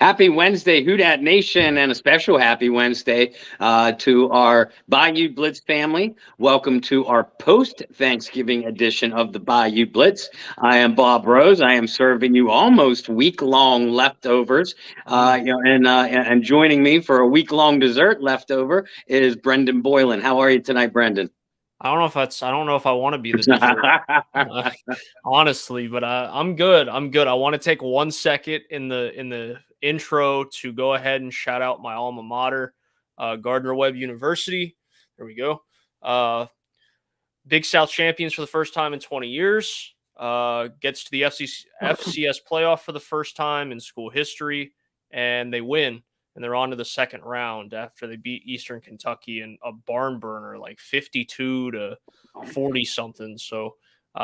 Happy Wednesday, Who Dat Nation, and a special happy Wednesday to our Bayou Blitz family. Welcome to our post-Thanksgiving edition of the Bayou Blitz. I am Bob Rose. I am serving you almost week-long leftovers. And joining me for a week-long dessert leftover is Brendan Boylan. How are you tonight, Brendan? I don't know if I want to be the dessert, honestly, but I'm good. I want to take 1 second in the intro to go ahead and shout out my alma mater, Gardner-Webb University. There we go. Big South champions for the first time in 20 years. Gets to the FCS playoff for the first time in school history, and they win. And they're on to the second round after they beat Eastern Kentucky in a barn burner, like 52-40 something. So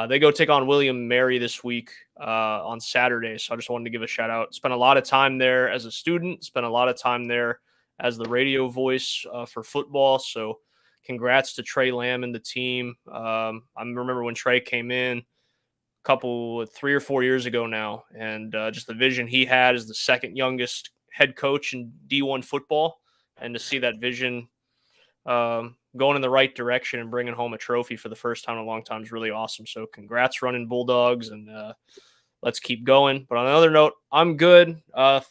they go take on William Mary this week on Saturday. So I just wanted to give a shout out. Spent a lot of time there as a student. Spent a lot of time there as the radio voice for football. So congrats to Trey Lamb and the team. I remember when Trey came in a 3 or 4 years ago now, and just the vision he had as the second youngest head coach in D1 football, and to see that vision going in the right direction and bringing home a trophy for the first time in a long time is really awesome. So congrats, running Bulldogs, and let's keep going. But on another note, I'm good.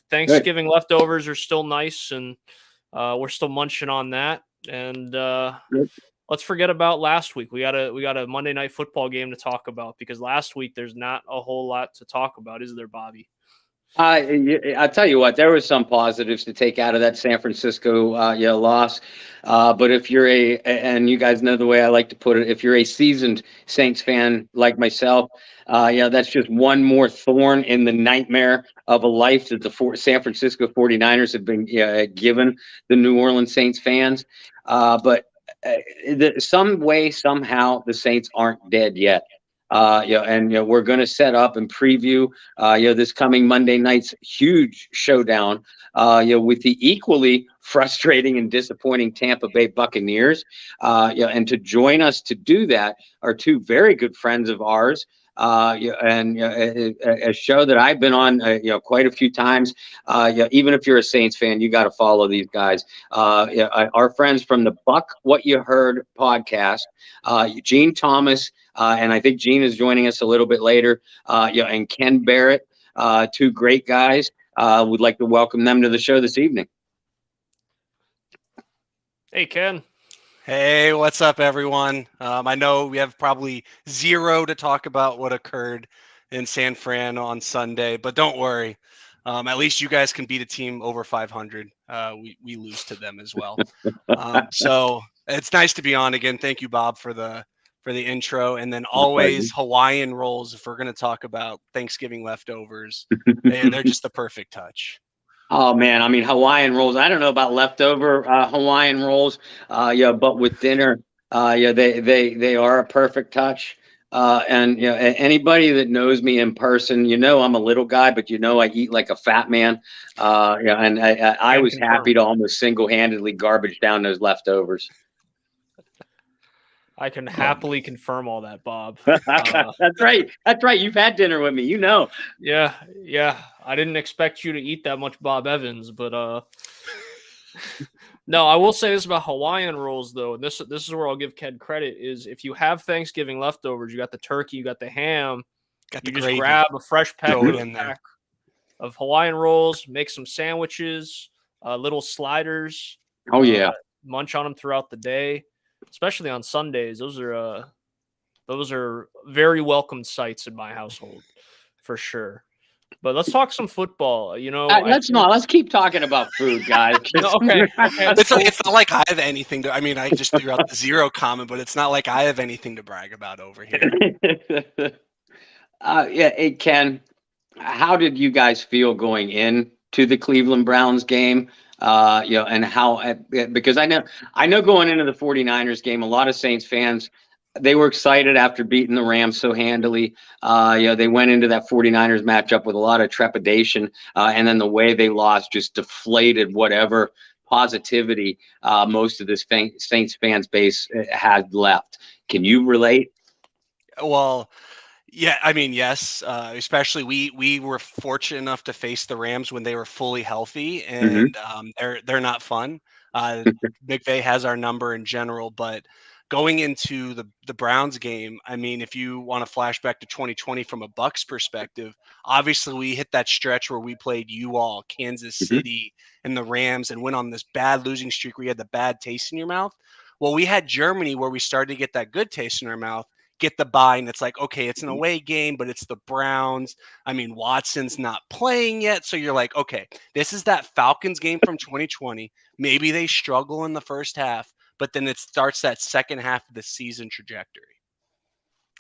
Thanksgiving leftovers are still nice, and we're still munching on that. And let's forget about last week. We got a Monday Night Football game to talk about, because last week there's not a whole lot to talk about, is there, Bobby? I'll tell you what, there was some positives to take out of that San Francisco loss. But if you're and you guys know the way I like to put it, if you're a seasoned Saints fan like myself, that's just one more thorn in the nightmare of a life that the San Francisco 49ers have been given the New Orleans Saints fans. But some way, somehow, the Saints aren't dead yet. We're going to set up and preview, this coming Monday night's huge showdown, with the equally frustrating and disappointing Tampa Bay Buccaneers. And to join us to do that are two very good friends of ours. A show that I've been on, quite a few times. Even if you're a Saints fan, you got to follow these guys. Our friends from the Buc What Ya Heard podcast, Gene Thomas, and I think Gene is joining us a little bit later. And Ken Barrett, two great guys. Would like to welcome them to the show this evening. Hey, Ken. Hey, what's up, everyone? I know we have probably zero to talk about what occurred in San Fran on Sunday, but don't worry. At least you guys can beat a team over 500. We lose to them as well. So it's nice to be on again. Thank you, Bob, for the intro. And then always Hawaiian rolls if we're going to talk about Thanksgiving leftovers. They're just the perfect touch. Oh man, I mean, Hawaiian rolls. I don't know about leftover Hawaiian rolls, but with dinner, they are a perfect touch. Anybody that knows me in person, I'm a little guy, but I eat like a fat man. And I was happy to almost single-handedly garbage down those leftovers. I can happily confirm all that, Bob. That's right. You've had dinner with me, Yeah. I didn't expect you to eat that much Bob Evans, but no, I will say this about Hawaiian rolls, though. And this is where I'll give Ken credit, is if you have Thanksgiving leftovers, you got the turkey, you got the ham, just grab a fresh pack of Hawaiian rolls, make some sandwiches, little sliders. Oh, yeah. Munch on them throughout the day. Especially on Sundays, those are very welcome sights in my household, for sure. But let's talk some football. Let's keep talking about food, guys. Okay. It's not like I have anything to. I mean, I just threw out the zero comment, but it's not like I have anything to brag about over here. Hey, Ken, how did you guys feel going into the Cleveland Browns game? And how, because I know going into the 49ers game, a lot of Saints fans, they were excited after beating the Rams so handily. They went into that 49ers matchup with a lot of trepidation. And then the way they lost just deflated whatever positivity most of this Saints fans base had left. Can you relate? Well, Yeah, I mean, yes. Especially we were fortunate enough to face the Rams when they were fully healthy, Hmm. and they're not fun. Uh, McVay has our number in general, but going into the Browns game, I mean, if you want to flash back to 2020 from a Bucks perspective, obviously we hit that stretch where we played you all, Kansas Hmm. City, and the Rams, and went on this bad losing streak where you had the bad taste in your mouth. Well, we had Germany where we started to get that good taste in our mouth, get the bye, and it's like, okay, it's an away game, but it's the Browns. I mean, Watson's not playing yet, so you're like, okay, this is that Falcons game from 2020. Maybe they struggle in the first half, but then it starts that second half of the season trajectory.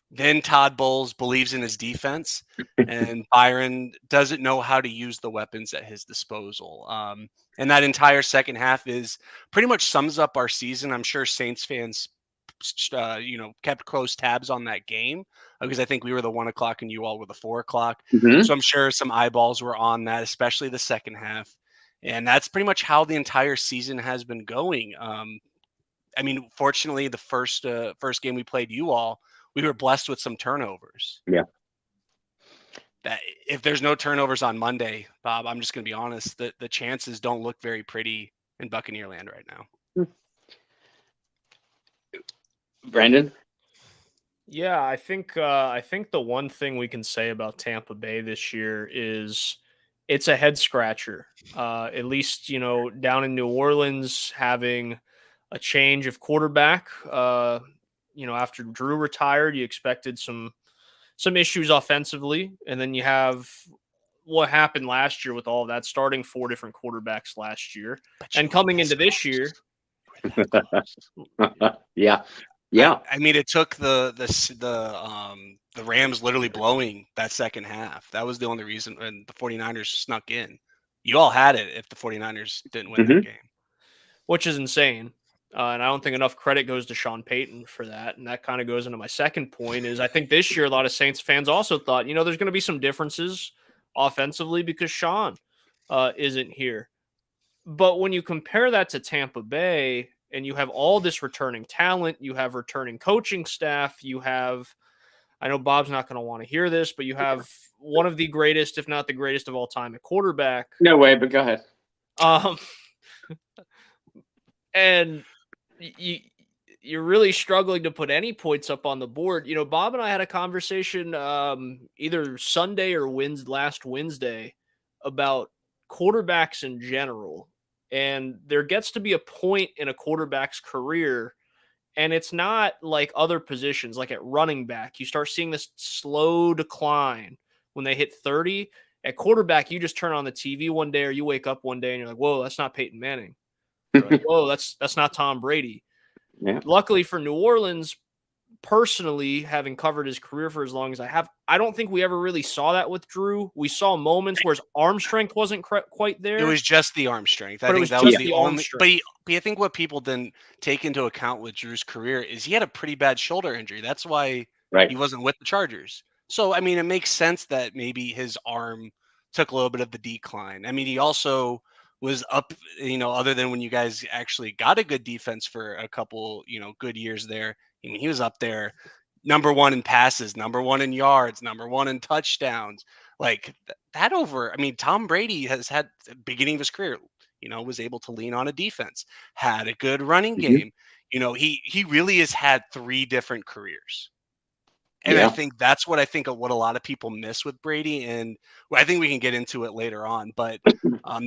Then Todd Bowles believes in his defense, and Byron doesn't know how to use the weapons at his disposal. And that entire second half is pretty much sums up our season. I'm sure Saints fans kept close tabs on that game because I think we were the 1 o'clock and you all were the 4 o'clock. Hmm. So I'm sure some eyeballs were on that, especially the second half. And that's pretty much how the entire season has been going. I mean, fortunately, the first game we played you all, we were blessed with some turnovers. Yeah. That if there's no turnovers on Monday, Bob, I'm just going to be honest, the chances don't look very pretty in Buccaneer land right now. Brendan? Yeah, I think the one thing we can say about Tampa Bay this year is it's a head scratcher. At least down in New Orleans, having a change of quarterback. After Drew retired, you expected some issues offensively, and then you have what happened last year with all of that, starting 4 different quarterbacks last year, and coming into this year. Yeah. Yeah. I mean, it took the Rams literally blowing that second half. That was the only reason, and the 49ers snuck in. You all had it if the 49ers didn't win that game. Which is insane. And I don't think enough credit goes to Sean Payton for that. And that kind of goes into my second point is I think this year a lot of Saints fans also thought, there's going to be some differences offensively because Sean isn't here. But when you compare that to Tampa Bay and you have all this returning talent, you have returning coaching staff, you have, I know Bob's not going to want to hear this, but you have one of the greatest, if not the greatest of all time at quarterback. No way, but go ahead. And you're really struggling to put any points up on the board. Bob and I had a conversation either Sunday or last Wednesday about quarterbacks in general. And there gets to be a point in a quarterback's career, and it's not like other positions, like at running back. You start seeing this slow decline when they hit 30. At quarterback, you just turn on the TV one day or you wake up one day and you're like, whoa, that's not Peyton Manning. Like, whoa, that's not Tom Brady. Yeah. Luckily for New Orleans, personally, having covered his career for as long as I have, I don't think we ever really saw that with Drew. We saw moments where his arm strength wasn't quite there. It was just the arm strength. I But it think was that just was the the arm only. strength. But I think what people didn't take into account with Drew's career is he had a pretty bad shoulder injury. That's why Right. he wasn't with the Chargers. So I mean, it makes sense that maybe his arm took a little bit of the decline. I mean, he also was up, other than when you guys actually got a good defense for a couple, good years there. I mean, he was up there number one in passes, number one in yards, number one in touchdowns. Like that over. I mean, Tom Brady has had the beginning of his career, was able to lean on a defense, had a good running Mhm. game. He really has had 3 different careers. And I Yeah. think that's what what a lot of people miss with Brady. And I think we can get into it later on, but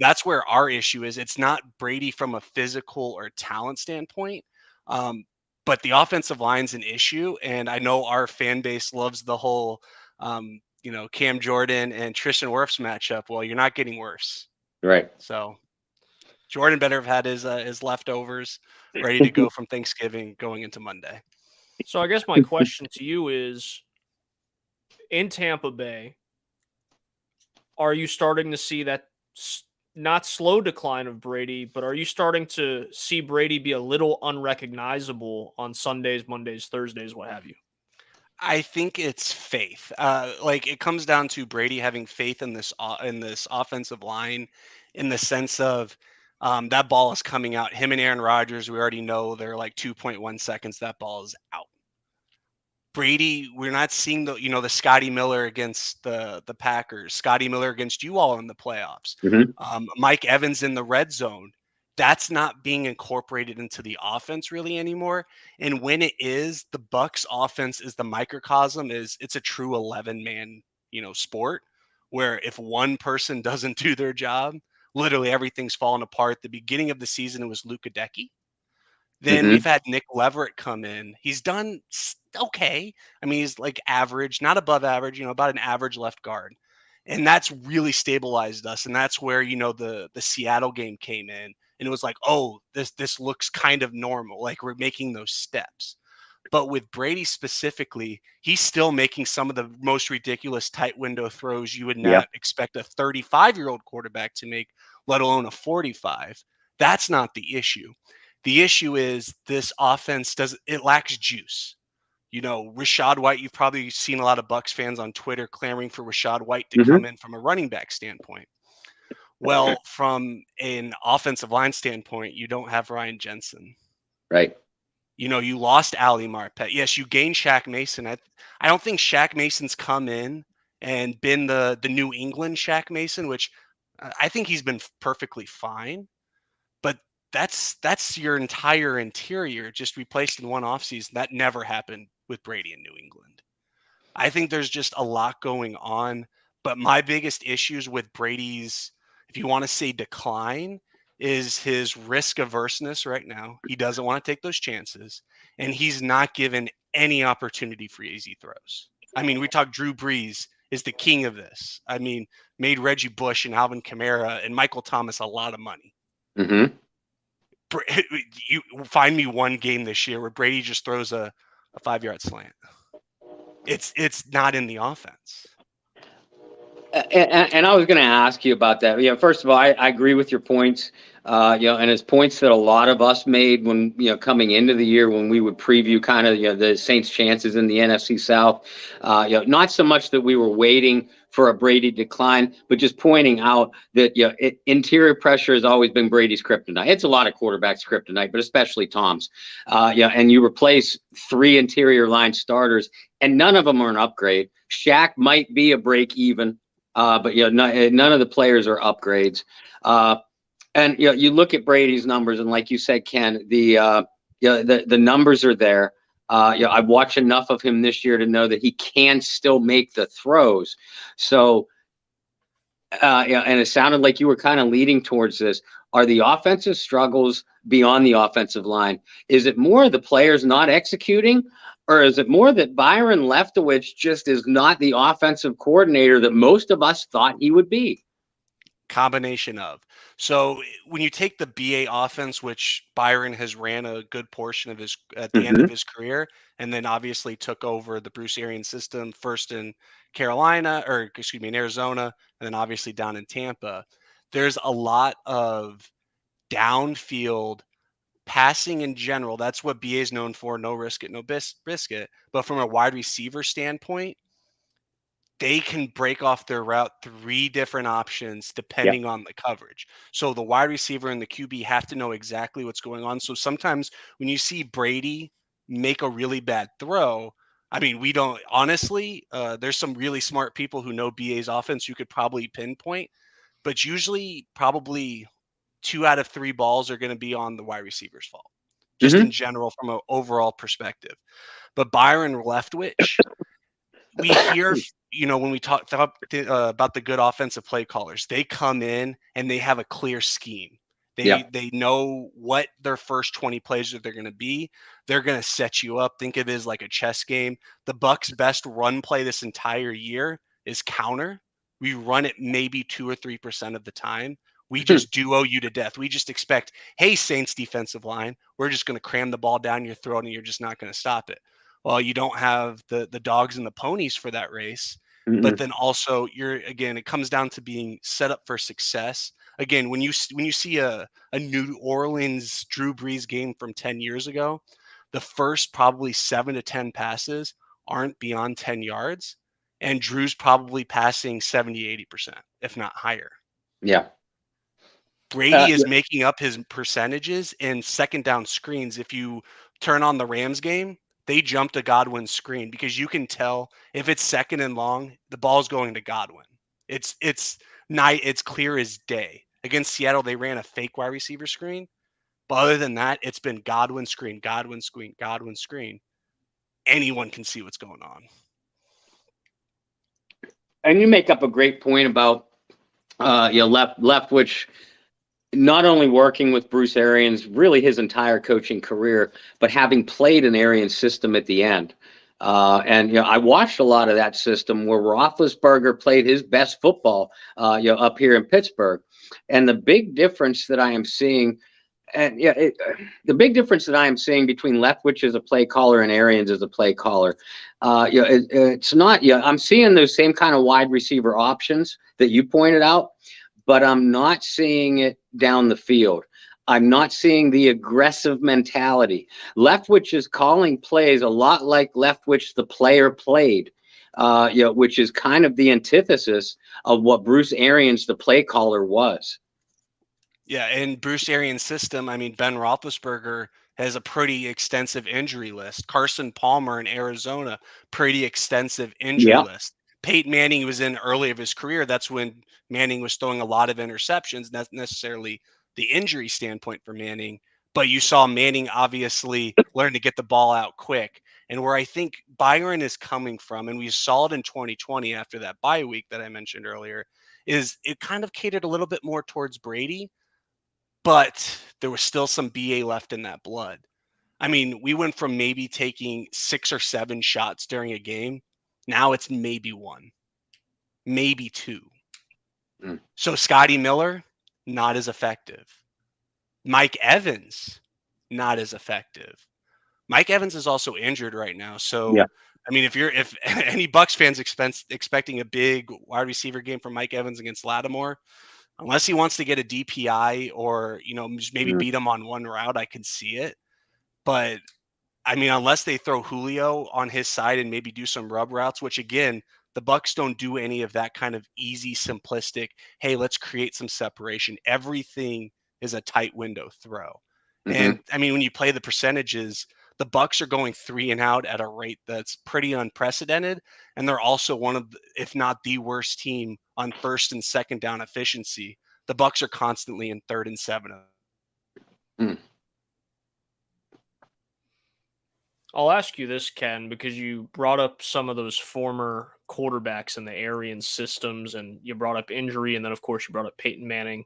that's where our issue is. It's not Brady from a physical or talent standpoint, but the offensive line's an issue. And I know our fan base loves the whole, Cam Jordan and Tristan Wirfs matchup. Well, you're not getting worse. Right. So Jordan better have had his leftovers ready to go from Thanksgiving going into Monday. So I guess my question to you is, in Tampa Bay, are you starting to see that not slow decline of Brady, but are you starting to see Brady be a little unrecognizable on Sundays, Mondays, Thursdays, what have you? I think it's faith. It comes down to Brady having faith in this offensive line, in the sense of that ball is coming out. Him and Aaron Rodgers, we already know they're like 2.1 seconds. That ball is out. Brady, we're not seeing the Scotty Miller against the Packers, Scotty Miller against you all in the playoffs, Mike Evans in the red zone. That's not being incorporated into the offense really anymore. And when it is, the Bucs offense is the microcosm. It's a true 11-man, sport, where if one person doesn't do their job, literally everything's falling apart. The beginning of the season, it was Luka Decky. Then we've had Nick Leverett come in. He's done okay. I mean, he's like average, not above average, about an average left guard. And that's really stabilized us. And that's where, the Seattle game came in. And it was like, oh, this looks kind of normal. Like we're making those steps. But with Brady specifically, he's still making some of the most ridiculous tight window throws you would not expect a 35-year-old quarterback to make, let alone a 45. That's not the issue. The issue is this offense it lacks juice. Rachaad White, you've probably seen a lot of Bucs fans on Twitter clamoring for Rachaad White to come in from a running back standpoint. Well, from an offensive line standpoint, you don't have Ryan Jensen. Right. You lost Ali Marpet. Yes, you gained Shaq Mason. I don't think Shaq Mason's come in and been the New England Shaq Mason, which I think he's been perfectly fine. But that's your entire interior just replaced in one offseason. That never happened with Brady in New England. I think there's just a lot going on. But my biggest issues with Brady's, if you want to say decline, is his risk averseness right now. He doesn't want to take those chances, and he's not given any opportunity for easy throws. I mean, we talk Drew Brees is the king of this. I mean, made Reggie Bush and Alvin Kamara and Michael Thomas a lot of money. You find me one game this year where Brady just throws a 5-yard slant. It's not in the offense. And I was going to ask you about that. First of all, I agree with your points. And it's points that a lot of us made when, coming into the year when we would preview kind of, the Saints' chances in the NFC South. Not so much that we were waiting for a Brady decline, but just pointing out that, interior pressure has always been Brady's kryptonite. It's a lot of quarterbacks' kryptonite, but especially Tom's. And you replace 3 interior line starters, and none of them are an upgrade. Shaq might be a break even. But none of the players are upgrades. And you look at Brady's numbers, and like you said, Ken, the numbers are there. I've watched enough of him this year to know that he can still make the throws. So, and it sounded like you were kind of leading towards this. Are the offensive struggles beyond the offensive line? Is it more the players not executing? Or is it more that Byron Leftwich just is not the offensive coordinator that most of us thought he would be? Combination of. So when you take the BA offense, which Byron has ran a good portion of his at the end of his career, and then obviously took over the Bruce Arians system first in in Arizona, and then obviously down in Tampa, there's a lot of downfield passing in general. That's what BA is known for. No risk it, no biscuit. But from a wide receiver standpoint, they can break off their route 3 different options depending on the coverage. So the wide receiver and the QB have to know exactly what's going on. So sometimes when you see Brady make a really bad throw, I mean, we don't honestly, there's some really smart people who know BA's offense you could probably pinpoint, but usually probably 2 out of 3 balls are going to be on the wide receiver's fault, just in general from an overall perspective. But Byron Leftwich, we hear, when we talk about the good offensive play callers, they come in and they have a clear scheme. They know what their first 20 plays that they're going to be. They're going to set you up. Think of it as like a chess game. The Bucs' best run play this entire year is counter. We run it maybe 2 or 3% of the time. We just duo you to death. We just expect, hey, Saints defensive line, we're just going to cram the ball down your throat and you're just not going to stop it. Well, you don't have the dogs and the ponies for that race. But then also it comes down to being set up for success. Again, when you see a New Orleans Drew Brees game from 10 years ago, the first probably 7 to 10 passes aren't beyond 10 yards. And Drew's probably passing 70, 80%, if not higher. Yeah. Brady is making up his percentages in second down screens. If you turn on the Rams game, they jumped a Godwin screen because you can tell if it's second and long, the ball's going to Godwin. It's clear as day. Against Seattle, they ran a fake wide receiver screen. But other than that, it's been Godwin screen, Godwin screen, Godwin screen. Anyone can see what's going on. And you make up a great point about Leftwich not only working with Bruce Arians really his entire coaching career, but having played an Arians system at the end. And I watched a lot of that system where Roethlisberger played his best football, up here in Pittsburgh. And the big difference that I am seeing, the big difference that I am seeing between Leftwich as a play caller and Arians as a play caller, it's not. I'm seeing those same kind of wide receiver options that you pointed out, but I'm not seeing it down the field. I'm not seeing the aggressive mentality. Leftwich is calling plays a lot like Leftwich the player played, which is kind of the antithesis of what Bruce Arians the play caller was. Yeah, and Bruce Arians' system, I mean, Ben Roethlisberger has a pretty extensive injury list. Carson Palmer in Arizona, pretty extensive injury list. Peyton Manning was in early of his career. That's when Manning was throwing a lot of interceptions, not necessarily the injury standpoint for Manning, but you saw Manning obviously learn to get the ball out quick. And where I think Byron is coming from, and we saw it in 2020 after that bye week that I mentioned earlier, is it kind of catered a little bit more towards Brady, but there was still some BA left in that blood. I mean, we went from maybe taking 6 or 7 shots during a game. Now it's maybe 1, maybe 2. So Scotty Miller, not as effective. Mike Evans, not as effective. Mike Evans is also injured right now. So, I mean, if any Bucs fans expecting a big wide receiver game from Mike Evans against Lattimore, unless he wants to get a DPI or, just maybe beat him on one route, I can see it. But, I mean, unless they throw Julio on his side and maybe do some rub routes, which, again, the Bucs don't do any of that kind of easy, simplistic, hey, let's create some separation. Everything is a tight window throw. And, I mean, when you play the percentages, the Bucs are going 3 and out at a rate that's pretty unprecedented. And they're also one of, if not the worst team on first and second down efficiency. The Bucs are constantly in 3rd and 7. I'll ask you this, Ken, because you brought up some of those former quarterbacks in the Arians systems, and you brought up injury, and then, of course, you brought up Peyton Manning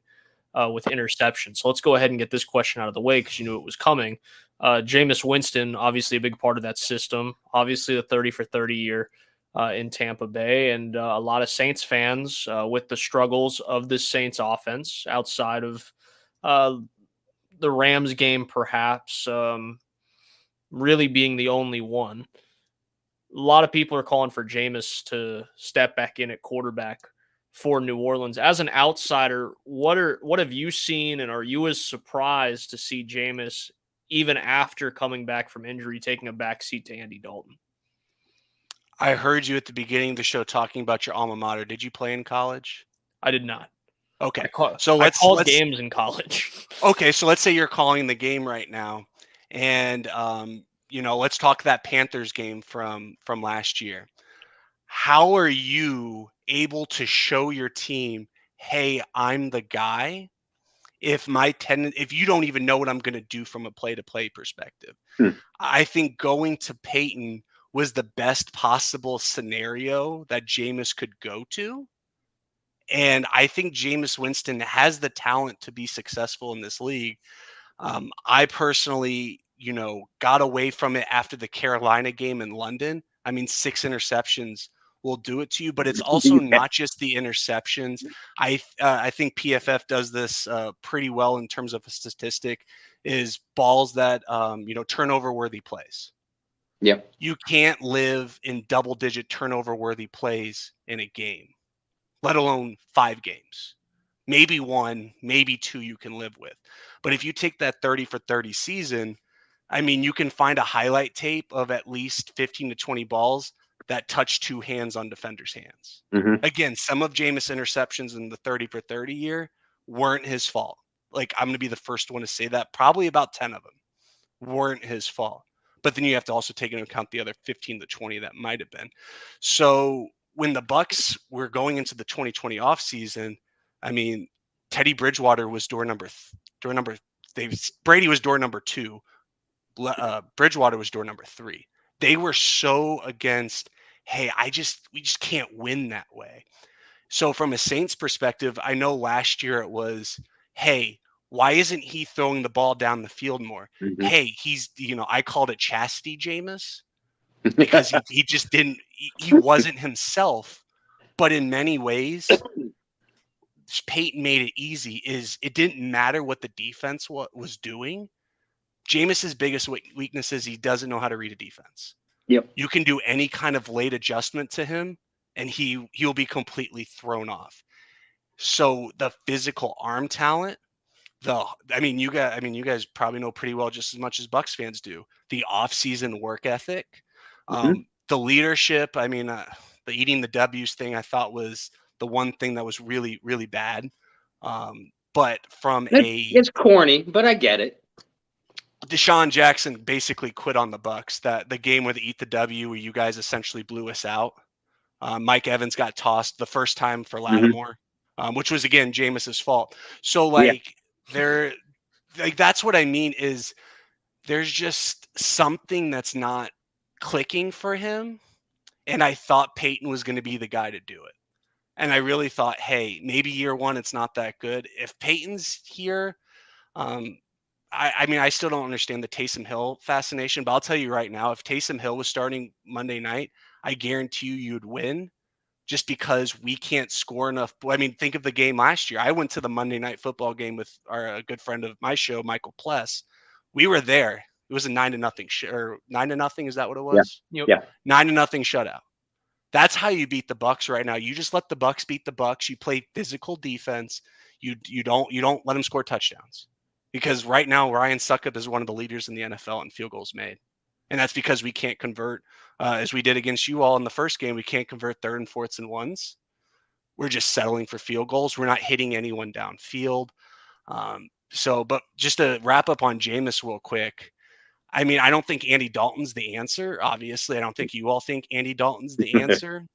with interception. So let's go ahead and get this question out of the way because you knew it was coming. Jameis Winston, obviously a big part of that system, obviously the 30 for 30 year in Tampa Bay, and a lot of Saints fans with the struggles of this Saints offense outside of the Rams game, perhaps really being the only one. A lot of people are calling for Jameis to step back in at quarterback for New Orleans. As an outsider, what have you seen, and are you as surprised to see Jameis, even after coming back from injury, taking a backseat to Andy Dalton? I heard you at the beginning of the show talking about your alma mater. Did you play in college? I did not. Okay. I called games in college. Okay, so let's say you're calling the game right now, and let's talk that Panthers game from last year. How are you able to show your team, hey, I'm the guy, if you don't even know what I'm going to do from a play-to-play perspective? I think going to Peyton was the best possible scenario that Jameis could go to. And I think Jameis Winston has the talent to be successful in this league. I personally, got away from it after the Carolina game in London. I mean, 6 interceptions will do it to you, but it's also not just the interceptions. I think PFF does this pretty well in terms of a statistic, is balls that, turnover-worthy plays. Yep. You can't live in double-digit turnover-worthy plays in a game, let alone 5 games. Maybe 1, maybe 2 you can live with. But if you take that 30 for 30 season, I mean, you can find a highlight tape of at least 15 to 20 balls that touch 2 hands on defenders' hands. Again, some of Jameis' interceptions in the 30 for 30 year weren't his fault. Like, I'm going to be the first one to say that. Probably about 10 of them weren't his fault. but then you have to also take into account the other 15 to 20 that might have been. So when the Bucs were going into the 2020 offseason, I mean, Teddy Bridgewater was Brady was door number 2. Bridgewater was door number 3. They were so against, hey, we just can't win that way. So from a Saints perspective, I know last year it was, hey, why isn't he throwing the ball down the field more? Mm-hmm. Hey, he's, I called it chastity Jameis because he just didn't, he wasn't himself. But in many ways, Peyton made it easy. It didn't matter what the defense was doing. Jameis's biggest weakness is he doesn't know how to read a defense. Yep. You can do any kind of late adjustment to him, and he'll be completely thrown off. So the physical arm talent, you guys probably know pretty well, just as much as Bucs fans do, the off-season work ethic, the leadership. The eating the W's thing I thought was the one thing that was really, really bad. But it's corny, but I get it. Deshaun Jackson basically quit on the Bucs. That the game where they eat the W, where you guys essentially blew us out. Mike Evans got tossed the first time for Lattimore, which was again Jameis's fault. So that's what I mean is there's just something that's not clicking for him, and I thought Peyton was going to be the guy to do it. And I really thought, hey, maybe year 1 it's not that good. If Peyton's here, I still don't understand the Taysom Hill fascination, but I'll tell you right now, if Taysom Hill was starting Monday night, I guarantee you'd win just because we can't score enough. Think of the game last year. I went to the Monday Night Football game with a good friend of my show, Michael Pless. We were there. It was a 9-0 or 9-0. Is that what it was? Yeah. 9-0 shutout. That's how you beat the Bucs right now. You just let the Bucs beat the Bucs. You play physical defense. You don't let them score touchdowns. Because right now, Ryan Succop is one of the leaders in the NFL in field goals made. And that's because we can't convert, as we did against you all in the first game, we can't convert 3rd and 4ths and 1s. We're just settling for field goals. We're not hitting anyone downfield. But just to wrap up on Jameis real quick, I don't think Andy Dalton's the answer. Obviously, I don't think you all think Andy Dalton's the answer.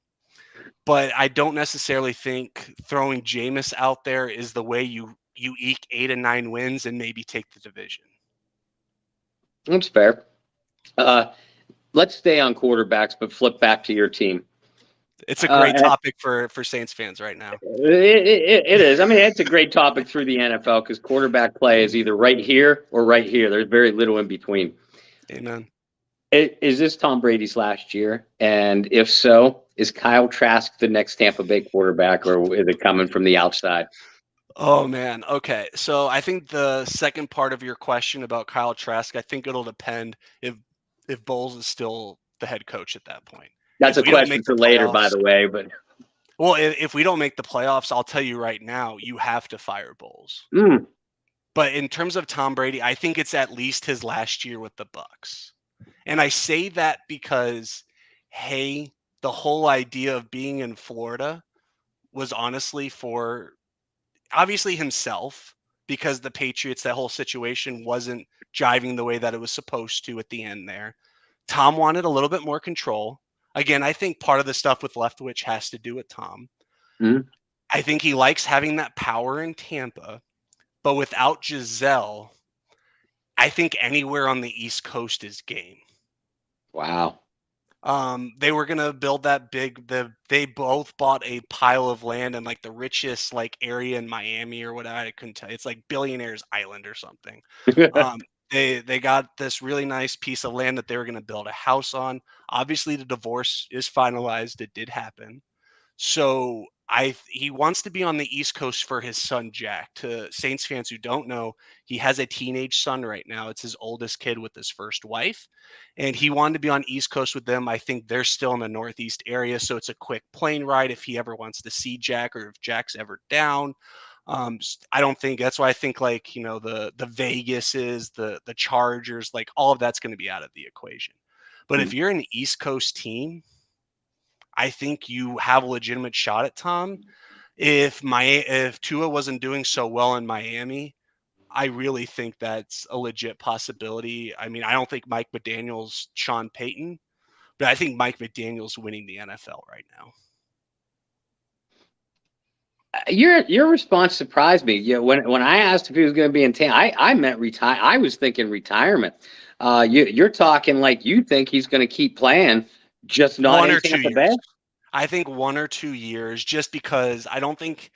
But I don't necessarily think throwing Jameis out there is the way you eke 8 and 9 wins and maybe take the division. That's fair. Let's stay on quarterbacks, but flip back to your team. It's a great topic for Saints fans right now. It is. It's a great topic through the NFL because quarterback play is either right here or right here. There's very little in between. Amen. Is this Tom Brady's last year? And if so, is Kyle Trask the next Tampa Bay quarterback, or is it coming from the outside? Oh, man. Okay. So I think the second part of your question about Kyle Trask, I think it'll depend if Bowles is still the head coach at that point. That's a question for later, by the way. But if we don't make the playoffs, I'll tell you right now, you have to fire Bowles. But in terms of Tom Brady, I think it's at least his last year with the Bucs. And I say that because, hey, the whole idea of being in Florida was honestly for obviously himself, because the Patriots, that whole situation wasn't jiving the way that it was supposed to at the end there. Tom wanted a little bit more control. Again, I think part of the stuff with Leftwich has to do with Tom. I think he likes having that power in Tampa, but without Giselle, I think anywhere on the East Coast is game. Wow. They were gonna build that they both bought a pile of land in like the richest area in Miami or whatever. I couldn't tell you. It's like Billionaires Island or something. They got this really nice piece of land that they were gonna build a house on. Obviously, the divorce is finalized. It did happen. So he wants to be on the East Coast for his son, Jack. To Saints fans who don't know, he has a teenage son right now. It's his oldest kid with his first wife. And he wanted to be on East Coast with them. I think they're still in the Northeast area, so it's a quick plane ride if he ever wants to see Jack or if Jack's ever down. I don't think that's why I think the Vegases, the Chargers, all of that's going to be out of the equation. But if you're an East Coast team, I think you have a legitimate shot at Tom. If Tua wasn't doing so well in Miami, I really think that's a legit possibility. I mean, I don't think Mike McDaniel's Sean Payton, but I think Mike McDaniel's winning the NFL right now. Your response surprised me. When I asked if he was going to be in Tampa, I meant retire. I was thinking retirement. You're talking like you think he's going to keep playing, just not 1 in or 2 Tampa years. Bay. I think 1 or 2 years, just because I don't think.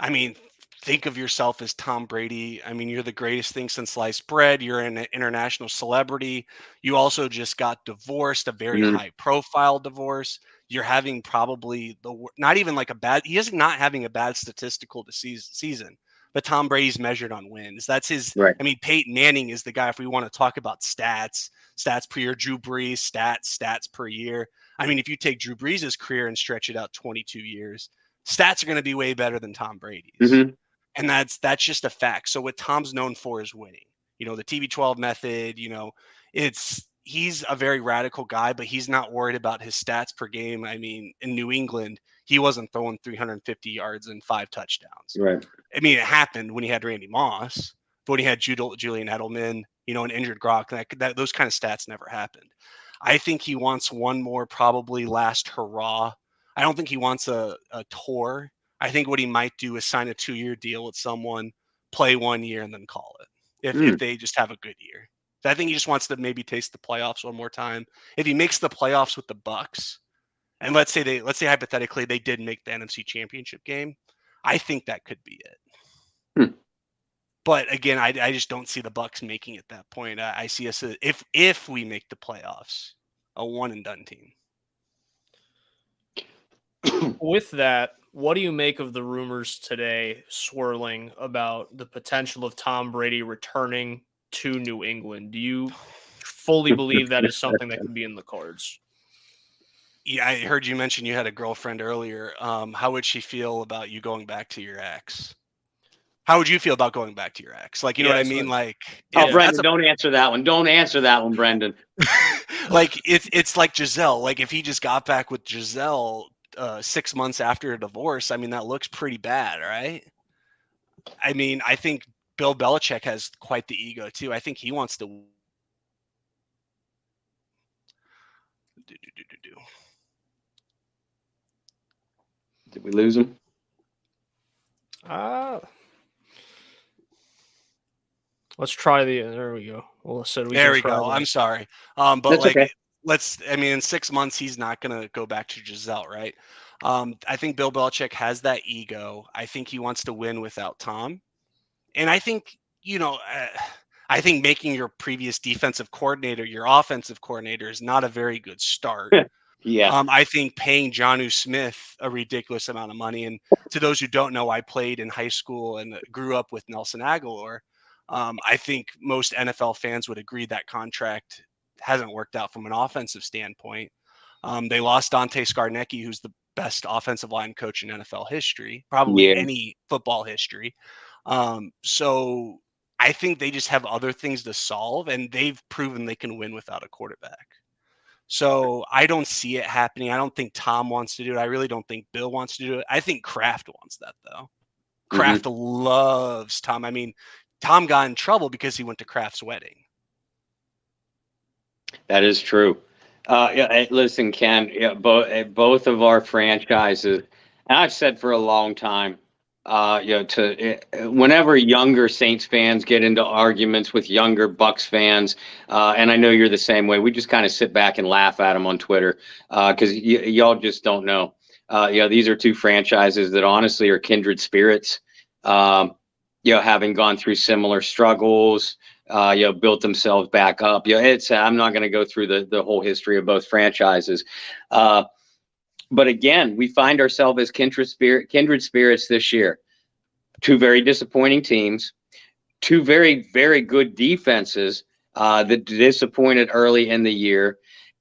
I mean, think of yourself as Tom Brady. I mean, you're the greatest thing since sliced bread. You're an international celebrity. You also just got divorced, a very high profile divorce. You're having probably not even like a bad. He is not having a bad statistical season, but Tom Brady's measured on wins. That's his. Right. I mean, Peyton Manning is the guy. If we want to talk about stats per year, Drew Brees stats per year. I mean, if you take Drew Brees' career and stretch it out 22 years, stats are going to be way better than Tom Brady's. Mm-hmm. And that's just a fact. So what Tom's known for is winning. You know, the TB12 method, you know, he's a very radical guy, but he's not worried about his stats per game. I mean, in New England, he wasn't throwing 350 yards and 5 touchdowns. Right. I mean, it happened when he had Randy Moss, but when he had Julian Edelman, you know, an injured Gronk, that those kind of stats never happened. I think he wants one more probably last hurrah. I don't think he wants a tour. I think what he might do is sign a 2-year deal with someone, play 1 year, and then call it if they just have a good year. I think he just wants to maybe taste the playoffs one more time. If he makes the playoffs with the Bucs, and let's say hypothetically they did make the NFC Championship game, I think that could be it. But again, I just don't see the Bucs making it that point. I see us if we make the playoffs, a one and done team. With that, what do you make of the rumors today swirling about the potential of Tom Brady returning to New England? Do you fully believe that is something that could be in the cards? Yeah, I heard you mention you had a girlfriend earlier. How would she feel about you going back to your ex? How would you feel about going back to your ex? Like, you know what I mean? Like, Brendan, don't answer that one. Don't answer that one, Brendan. Like, it's like Giselle. Like, if he just got back with Giselle 6 months after a divorce, I mean, that looks pretty bad, right? I mean, I think Bill Belichick has quite the ego too. I think he wants to. Did we lose him? Let's try there we go. Well, there we go. I'm sorry. But that's like, okay. I mean, in 6 months, he's not going to go back to Giselle, right? I think Bill Belichick has that ego. I think he wants to win without Tom. And I think, you know, I think making your previous defensive coordinator your offensive coordinator is not a very good start. Yeah. I think paying Jonnu Smith a ridiculous amount of money. And to those who don't know, I played in high school and grew up with Nelson Aguilar. I think most NFL fans would agree that contract hasn't worked out from an offensive standpoint. They lost Dante Scarnecchia, who's the best offensive line coach in NFL history, probably any football history. So I think they just have other things to solve, and they've proven they can win without a quarterback. So I don't see it happening. I don't think Tom wants to do it. I really don't think Bill wants to do it. I think Kraft wants that, though. Kraft loves Tom. I mean, Tom got in trouble because he went to Kraft's wedding. That is true. Listen, Ken, both of our franchises, and I've said for a long time, whenever younger Saints fans get into arguments with younger Bucs fans, and I know you're the same way, we just kind of sit back and laugh at them on Twitter because y'all just don't know. These are two franchises that honestly are kindred spirits. Having gone through similar struggles, built themselves back up. I'm not going to go through the whole history of both franchises. But again, we find ourselves as kindred spirits this year. Two very disappointing teams, two very, very good defenses that disappointed early in the year,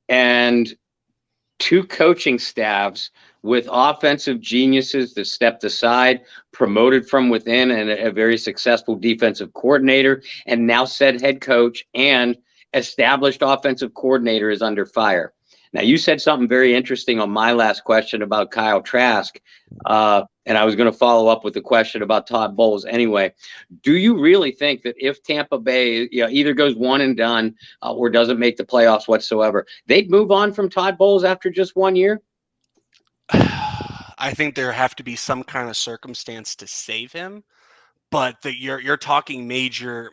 and two coaching staffs with offensive geniuses that stepped aside, promoted from within, and a very successful defensive coordinator, and now said head coach and established offensive coordinator is under fire. Now, you said something very interesting on my last question about Kyle Trask, and I was going to follow up with the question about Todd Bowles anyway. Do you really think that if Tampa Bay either goes one and done or doesn't make the playoffs whatsoever, they'd move on from Todd Bowles after just 1 year? I think there have to be some kind of circumstance to save him, but you're talking major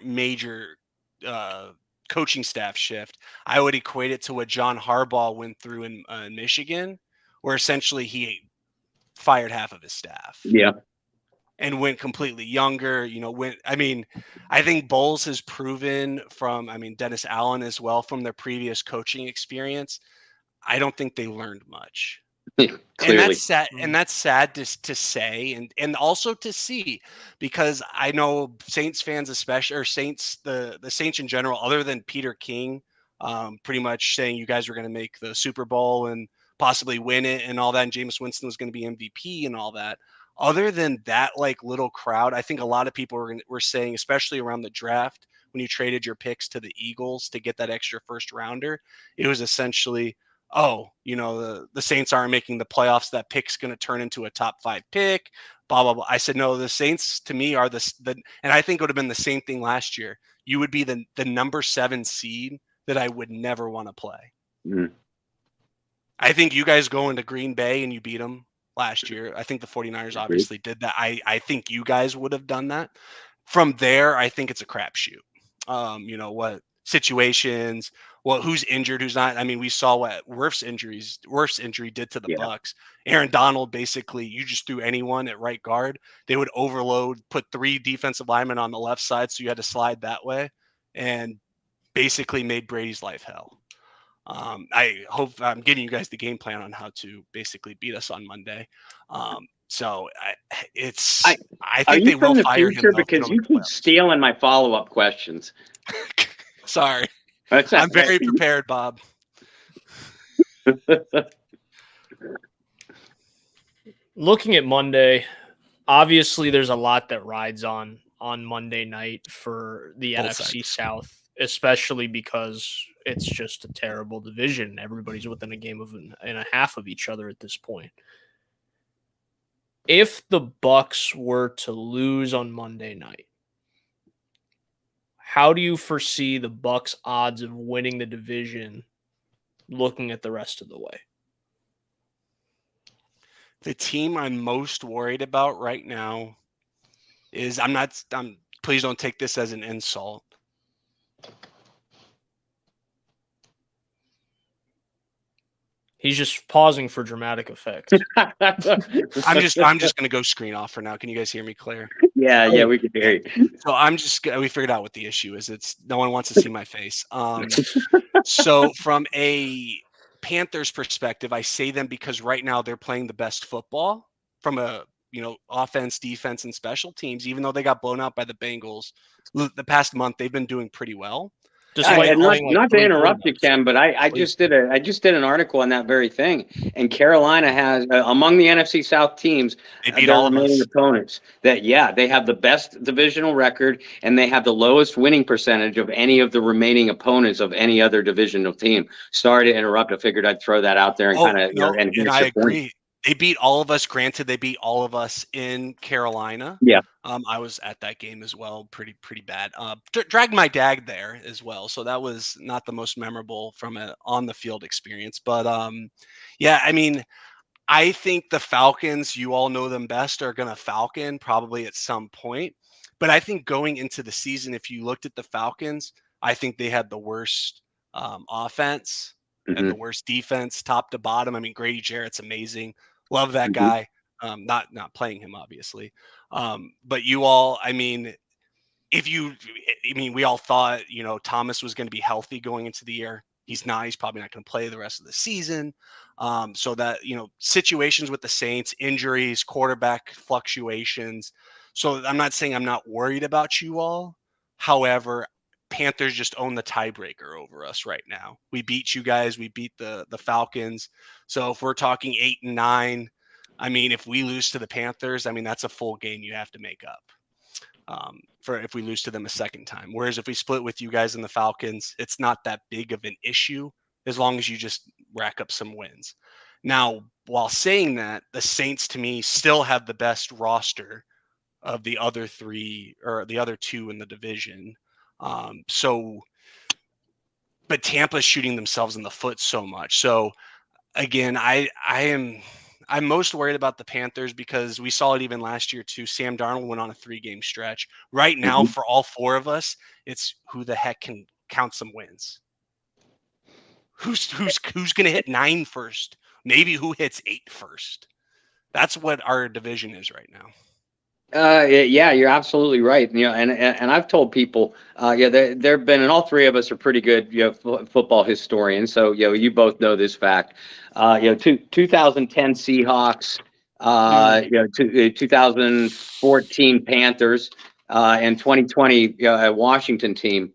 coaching staff shift. I would equate it to what John Harbaugh went through in Michigan, where essentially he fired half of his staff. Yeah. And went completely younger, I think Bowles has proven Dennis Allen as well from their previous coaching experience. I don't think they learned much. Clearly. And that's sad. And that's sad to say, and also to see, because I know Saints fans, especially, or Saints, the Saints in general, other than Peter King, pretty much saying you guys were going to make the Super Bowl and possibly win it and all that, and Jameis Winston was going to be MVP and all that. Other than that, like, little crowd, I think a lot of people were saying, especially around the draft, when you traded your picks to the Eagles to get that extra first rounder, it was essentially, the Saints aren't making the playoffs. That pick's going to turn into a top 5 pick, blah, blah, blah. I said, no, the Saints to me are and I think it would have been the same thing last year. You would be the number 7 seed that I would never want to play. Mm. I think you guys go into Green Bay and you beat them last year. I think the 49ers obviously did that. I think you guys would have done that. From there, I think it's a crapshoot. What situations, who's injured, who's not. I mean, we saw what Wirf's injury did to the Bucs. Aaron Donald, basically, you just threw anyone at right guard, they would overload, put 3 defensive linemen on the left side, so you had to slide that way, and basically made Brady's life hell. I hope I'm getting you guys the game plan on how to basically beat us on Monday. So I think they will fire him because you keep stealing my follow-up questions. Sorry, I'm very prepared, Bob. Looking at Monday, obviously there's a lot that rides on Monday night for the NFC South, especially because it's just a terrible division. Everybody's within a game and a half of each other at this point. If the Bucs were to lose on Monday night, how do you foresee the Bucs' odds of winning the division looking at the rest of the way? The team I'm most worried about right now is please don't take this as an insult. He's just pausing for dramatic effect. I'm just going to go screen off for now. Can you guys hear me clear? Yeah, we can hear you. So we figured out what the issue is. It's no one wants to see my face. So from a Panthers perspective, I say them because right now they're playing the best football from a offense, defense, and special teams. Even though they got blown out by the Bengals the past month, they've been doing pretty well. Not to interrupt you, Ken, but I just did an article on that very thing, and Carolina has among the NFC South teams, they beat all remaining opponents. They have the best divisional record, and they have the lowest winning percentage of any of the remaining opponents of any other divisional team. Sorry to interrupt. I figured I'd throw that out there and I agree. They beat all of us. Granted, they beat all of us in Carolina. Yeah. I was at that game as well. Pretty bad. Dragged my dad there as well. So that was not the most memorable from an on the field experience. But I think the Falcons, you all know them best, are going to Falcon probably at some point. But I think going into the season, if you looked at the Falcons, I think they had the worst offense and the worst defense, top to bottom. I mean, Grady Jarrett's amazing. Love that guy. Not playing him, obviously. But you all, we all thought, Thomas was going to be healthy going into the year. He's not. He's probably not going to play the rest of the season. So that, situations with the Saints, injuries, quarterback fluctuations. So I'm not saying I'm not worried about you all. However, Panthers just own the tiebreaker over us right now. We beat you guys. We beat the Falcons. So if we're talking 8 and 9, if we lose to the Panthers, that's a full game you have to make up for if we lose to them a second time. Whereas if we split with you guys and the Falcons, it's not that big of an issue as long as you just rack up some wins. Now, while saying that, the Saints to me still have the best roster of the other three or the other two in the division. But Tampa's shooting themselves in the foot so much. So again, I'm most worried about the Panthers because we saw it even last year too. Sam Darnold went on a 3-game stretch. Right now, for all four of us, it's who the heck can count some wins. Who's going to hit 9 first? Maybe who hits 8 first? That's what our division is right now. Yeah, you're absolutely right. And I've told people, there've been, and all three of us are pretty good, football historians. So, you both know this fact. 2010 Seahawks, 2014 Panthers, and 2020 Washington team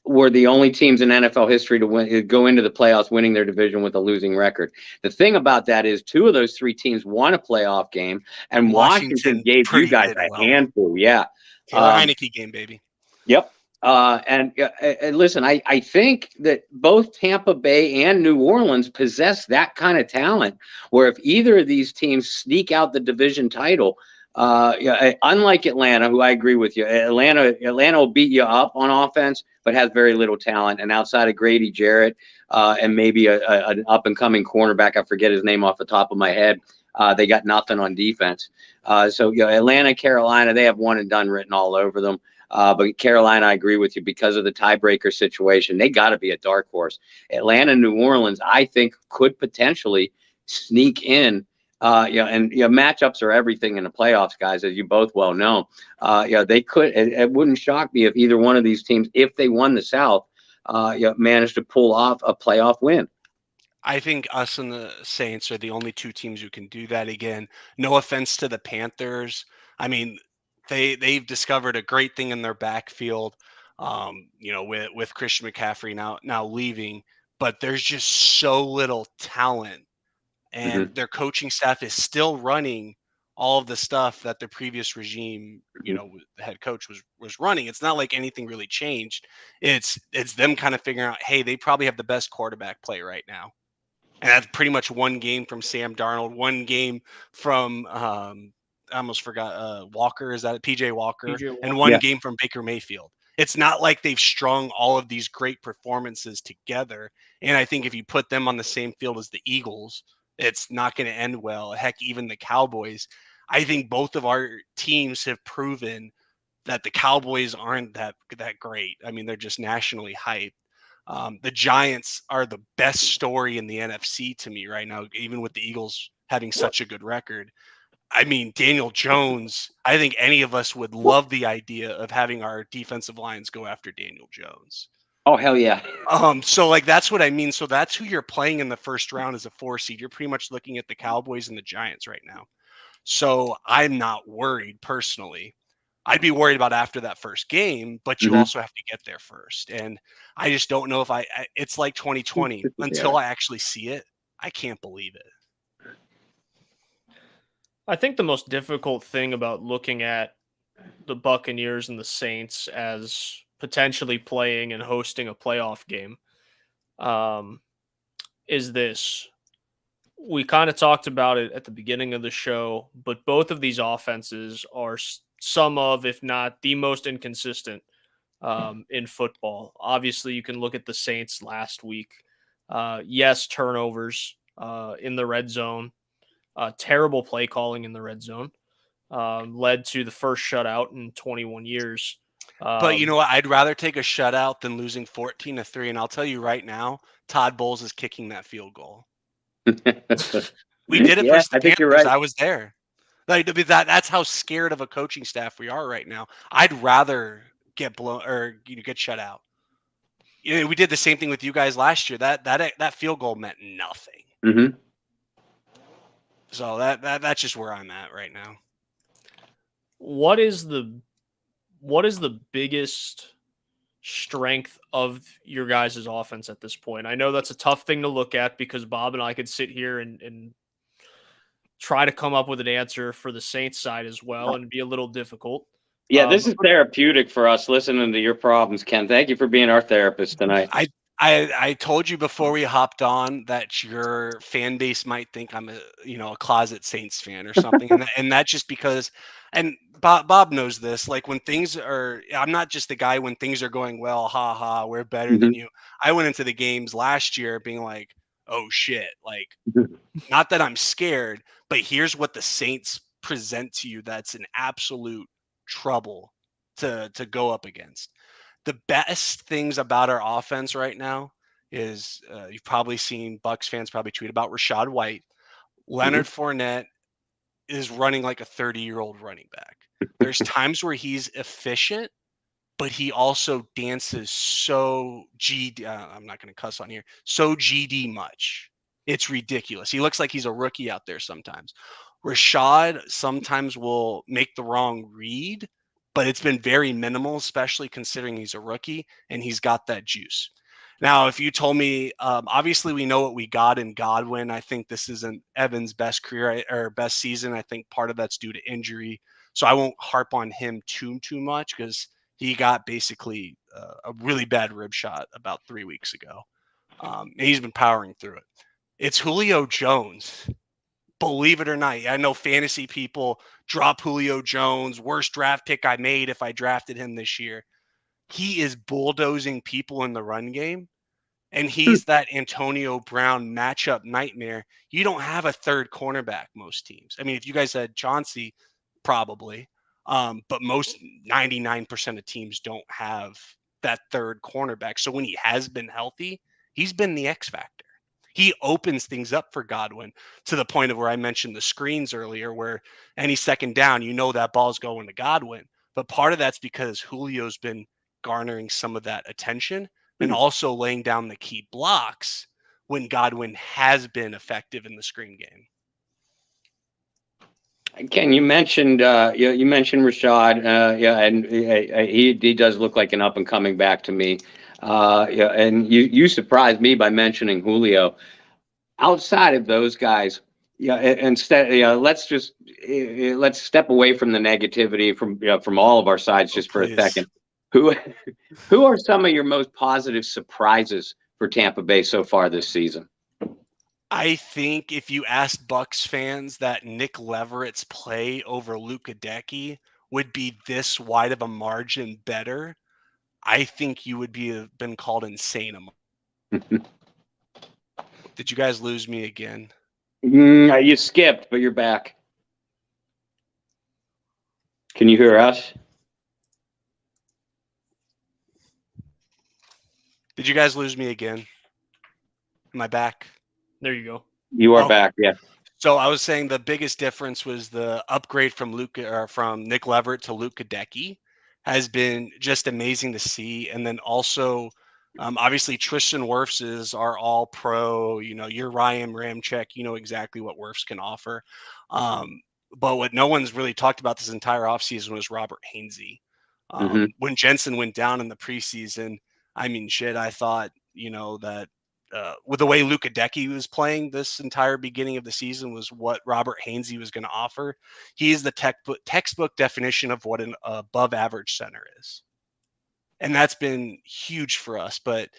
were the only teams in NFL history to go into the playoffs winning their division with a losing record. The thing about that is 2 of those 3 teams won a playoff game, and Washington gave you guys a handful. Yeah. Taylor Heineke game, baby. Yep. And listen, I think that both Tampa Bay and New Orleans possess that kind of talent where if either of these teams sneak out the division title, unlike Atlanta, who I agree with you, Atlanta will beat you up on offense, but has very little talent. And outside of Grady Jarrett and maybe an up-and-coming cornerback, I forget his name off the top of my head, they got nothing on defense. So Atlanta, Carolina, they have one and done written all over them. But Carolina, I agree with you, because of the tiebreaker situation, they got to be a dark horse. Atlanta, New Orleans, I think could potentially sneak in. Matchups are everything in the playoffs, guys, as you both well know. They could. It wouldn't shock me if either one of these teams, if they won the South, managed to pull off a playoff win. I think us and the Saints are the only 2 teams who can do that again. No offense to the Panthers. I mean, they've discovered a great thing in their backfield. With Christian McCaffrey now leaving, but there's just so little talent. And their coaching staff is still running all of the stuff that the previous regime, the head coach was running. It's not like anything really changed. It's them kind of figuring out, hey, they probably have the best quarterback play right now. And that's pretty much 1 game from Sam Darnold, 1 game from I almost forgot Walker. Is that PJ Walker? And 1 game from Baker Mayfield. It's not like they've strung all of these great performances together. And I think if you put them on the same field as the Eagles, it's not going to end well. Heck, even the Cowboys. I think both of our teams have proven that the Cowboys aren't that great. I mean, they're just nationally hyped. The Giants are the best story in the NFC to me right now, even with the Eagles having such a good record. I mean, Daniel Jones, I think any of us would love the idea of having our defensive lines go after Daniel Jones. Oh, hell yeah. So that's what I mean. So that's who you're playing in the first round as a 4 seed. You're pretty much looking at the Cowboys and the Giants right now. So I'm not worried personally. I'd be worried about after that first game, but you also have to get there first. And I just don't know if it's like 2020 until I actually see it. I can't believe it. I think the most difficult thing about looking at the Buccaneers and the Saints as potentially playing and hosting a playoff game is this. We kind of talked about it at the beginning of the show, but both of these offenses are some of, if not the most inconsistent in football. Obviously, you can look at the Saints last week. Yes, turnovers in the red zone. Terrible play calling in the red zone led to the first shutout in 21 years. But you know what? I'd rather take a shutout than losing 14-3. And I'll tell you right now, Todd Bowles is kicking that field goal. We did it versus the Panthers. You're right. I was there. That's how scared of a coaching staff we are right now. I'd rather get blown or get shut out. We did the same thing with you guys last year. That field goal meant nothing. So that's just where I'm at right now. What is the biggest strength of your guys' offense at this point? I know that's a tough thing to look at because Bob and I could sit here and try to come up with an answer for the Saints side as well and be a little difficult. Yeah, this is therapeutic for us listening to your problems, Ken. Thank you for being our therapist tonight. I told you before we hopped on that your fan base might think I'm a closet Saints fan or something, and that's just because, and Bob knows this. Like when things are, I'm not just the guy when things are going well. Ha ha, we're better than you. I went into the games last year being like, oh shit, like not that I'm scared, but here's what the Saints present to you. That's an absolute trouble to go up against. The best things about our offense right now is you've probably seen Bucs fans probably tweet about Rashad White. Leonard Fournette is running like a 30-year-old running back. There's times where he's efficient, but he also dances so GD. I'm not going to cuss on here. So GD much. It's ridiculous. He looks like he's a rookie out there sometimes. Rashad sometimes will make the wrong read, but it's been very minimal, especially considering he's a rookie and he's got that juice. Now, if you told me, obviously we know what we got in Godwin. I think this isn't Evan's best career or best season. I think part of that's due to injury. So I won't harp on him too much because he got basically a really bad rib shot about 3 weeks ago. And he's been powering through it. It's Julio Jones. Believe it or not, I know fantasy people drop Julio Jones, worst draft pick I made if I drafted him this year. He is bulldozing people in the run game, and he's that Antonio Brown matchup nightmare. You don't have a third cornerback, most teams. I mean, if you guys had Chauncey, probably, but most 99% of teams don't have that third cornerback. So when he has been healthy, he's been the X factor. He opens things up for Godwin to the point of where I mentioned the screens earlier, where any second down, that ball's going to Godwin. But part of that's because Julio's been garnering some of that attention and also laying down the key blocks when Godwin has been effective in the screen game. Ken, you mentioned Rashad, and he does look like an up and coming back to me. And you surprised me by mentioning Julio. Outside of those guys, instead, let's step away from the negativity from all of our sides just for a second. Who are some of your most positive surprises for Tampa Bay so far this season? I think if you asked Bucs fans that Nick Leverett's play over Luka Decky would be this wide of a margin better, I think you would been called insane. Did you guys lose me again? You skipped, but you're back. Can you hear us? Did you guys lose me again? Am I back? There you go. You are back, yeah. So I was saying the biggest difference was the upgrade from Nick Leverett to Luka Decky has been just amazing to see. And then also, obviously, Tristan Wirfs is our all pro, you're Ryan Ramczyk, exactly what Wirfs can offer. But what no one's really talked about this entire offseason was Robert Hainsey. When Jensen went down in the preseason, I mean, shit, I thought, that with the way Luka Decky was playing this entire beginning of the season was what Robert Hainsey was going to offer. He is the textbook definition of what an above average center is. And that's been huge for us. But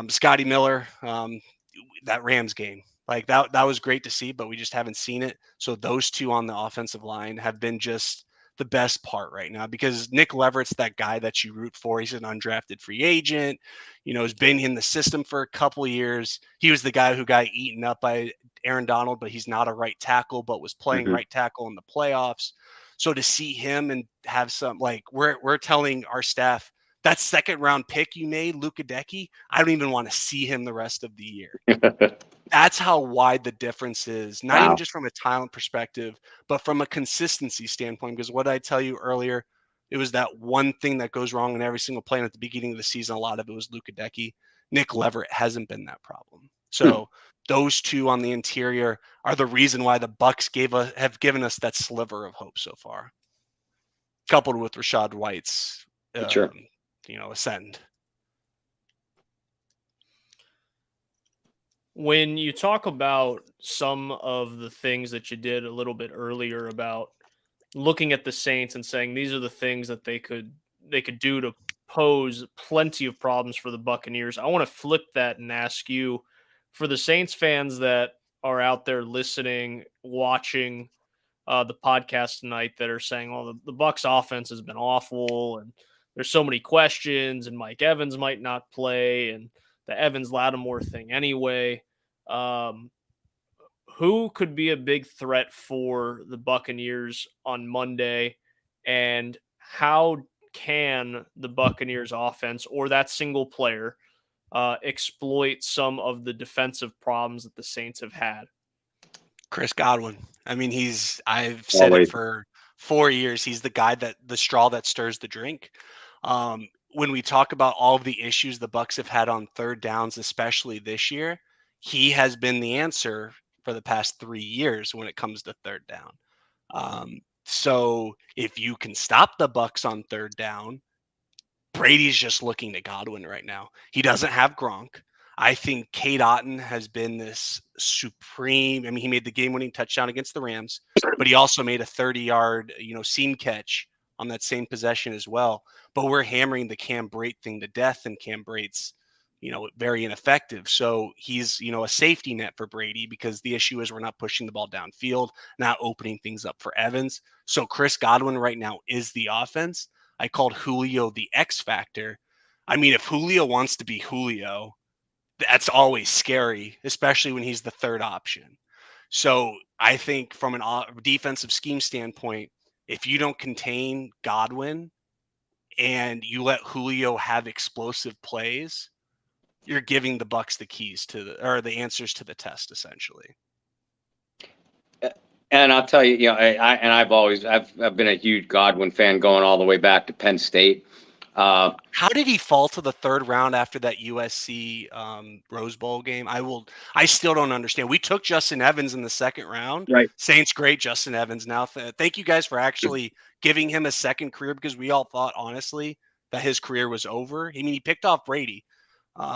Scotty Miller, that Rams game, like that was great to see, but we just haven't seen it. So those two on the offensive line have been just the best part right now, because Nick Leverett's that guy that you root for. He's an undrafted free agent, has been in the system for a couple of years. He was the guy who got eaten up by Aaron Donald, but he's not a right tackle, but was playing right tackle in the playoffs. So to see him and have some, like, we're telling our staff, that second round pick you made, Luka Decky, I don't even want to see him the rest of the year. That's how wide the difference is, not even just from a talent perspective, but from a consistency standpoint. Because what I tell you earlier, it was that one thing that goes wrong in every single play. And at the beginning of the season, a lot of it was Luka Decky. Nick Leverett hasn't been that problem. So those two on the interior are the reason why the Bucs have given us that sliver of hope so far, coupled with Rashad White's ascend. When you talk about some of the things that you did a little bit earlier about looking at the Saints and saying these are the things that they could do to pose plenty of problems for the Buccaneers. I want to flip that and ask you, for the Saints fans that are out there listening, watching the podcast tonight that are saying, well, the Bucs offense has been awful and there's so many questions and Mike Evans might not play and the Evans-Lattimore thing anyway. Who could be a big threat for the Buccaneers on Monday, and how can the Buccaneers offense or that single player exploit some of the defensive problems that the Saints have had? Chris Godwin. I mean, I've said it for 4 years. He's the straw that stirs the drink. When we talk about all of the issues the Bucs have had on third downs, especially this year, he has been the answer for the past 3 years when it comes to third down. So if you can stop the Bucs on third down, Brady's just looking to Godwin right now. He doesn't have Gronk. I think Cade Otton has been this supreme. I mean, he made the game-winning touchdown against the Rams, but he also made a 30-yard, seam catch on that same possession as well. But we're hammering the Cam Brate thing to death, and Cam Brate's, very ineffective. So he's, a safety net for Brady, because the issue is we're not pushing the ball downfield, not opening things up for Evans. So Chris Godwin right now is the offense. I called Julio the X factor. I mean, if Julio wants to be Julio, that's always scary, especially when he's the third option. So I think from a defensive scheme standpoint, if you don't contain Godwin and you let Julio have explosive plays, you're giving the Bucs the keys or the answers to the test, essentially. And I'll tell you, I've been a huge Godwin fan going all the way back to Penn State. How did he fall to the third round after that USC Rose Bowl game? I still don't understand. We took Justin Evans in the second round. Right. Saints great, Justin Evans. Now, thank you guys for actually giving him a second career, because we all thought, honestly, that his career was over. I mean, he picked off Brady.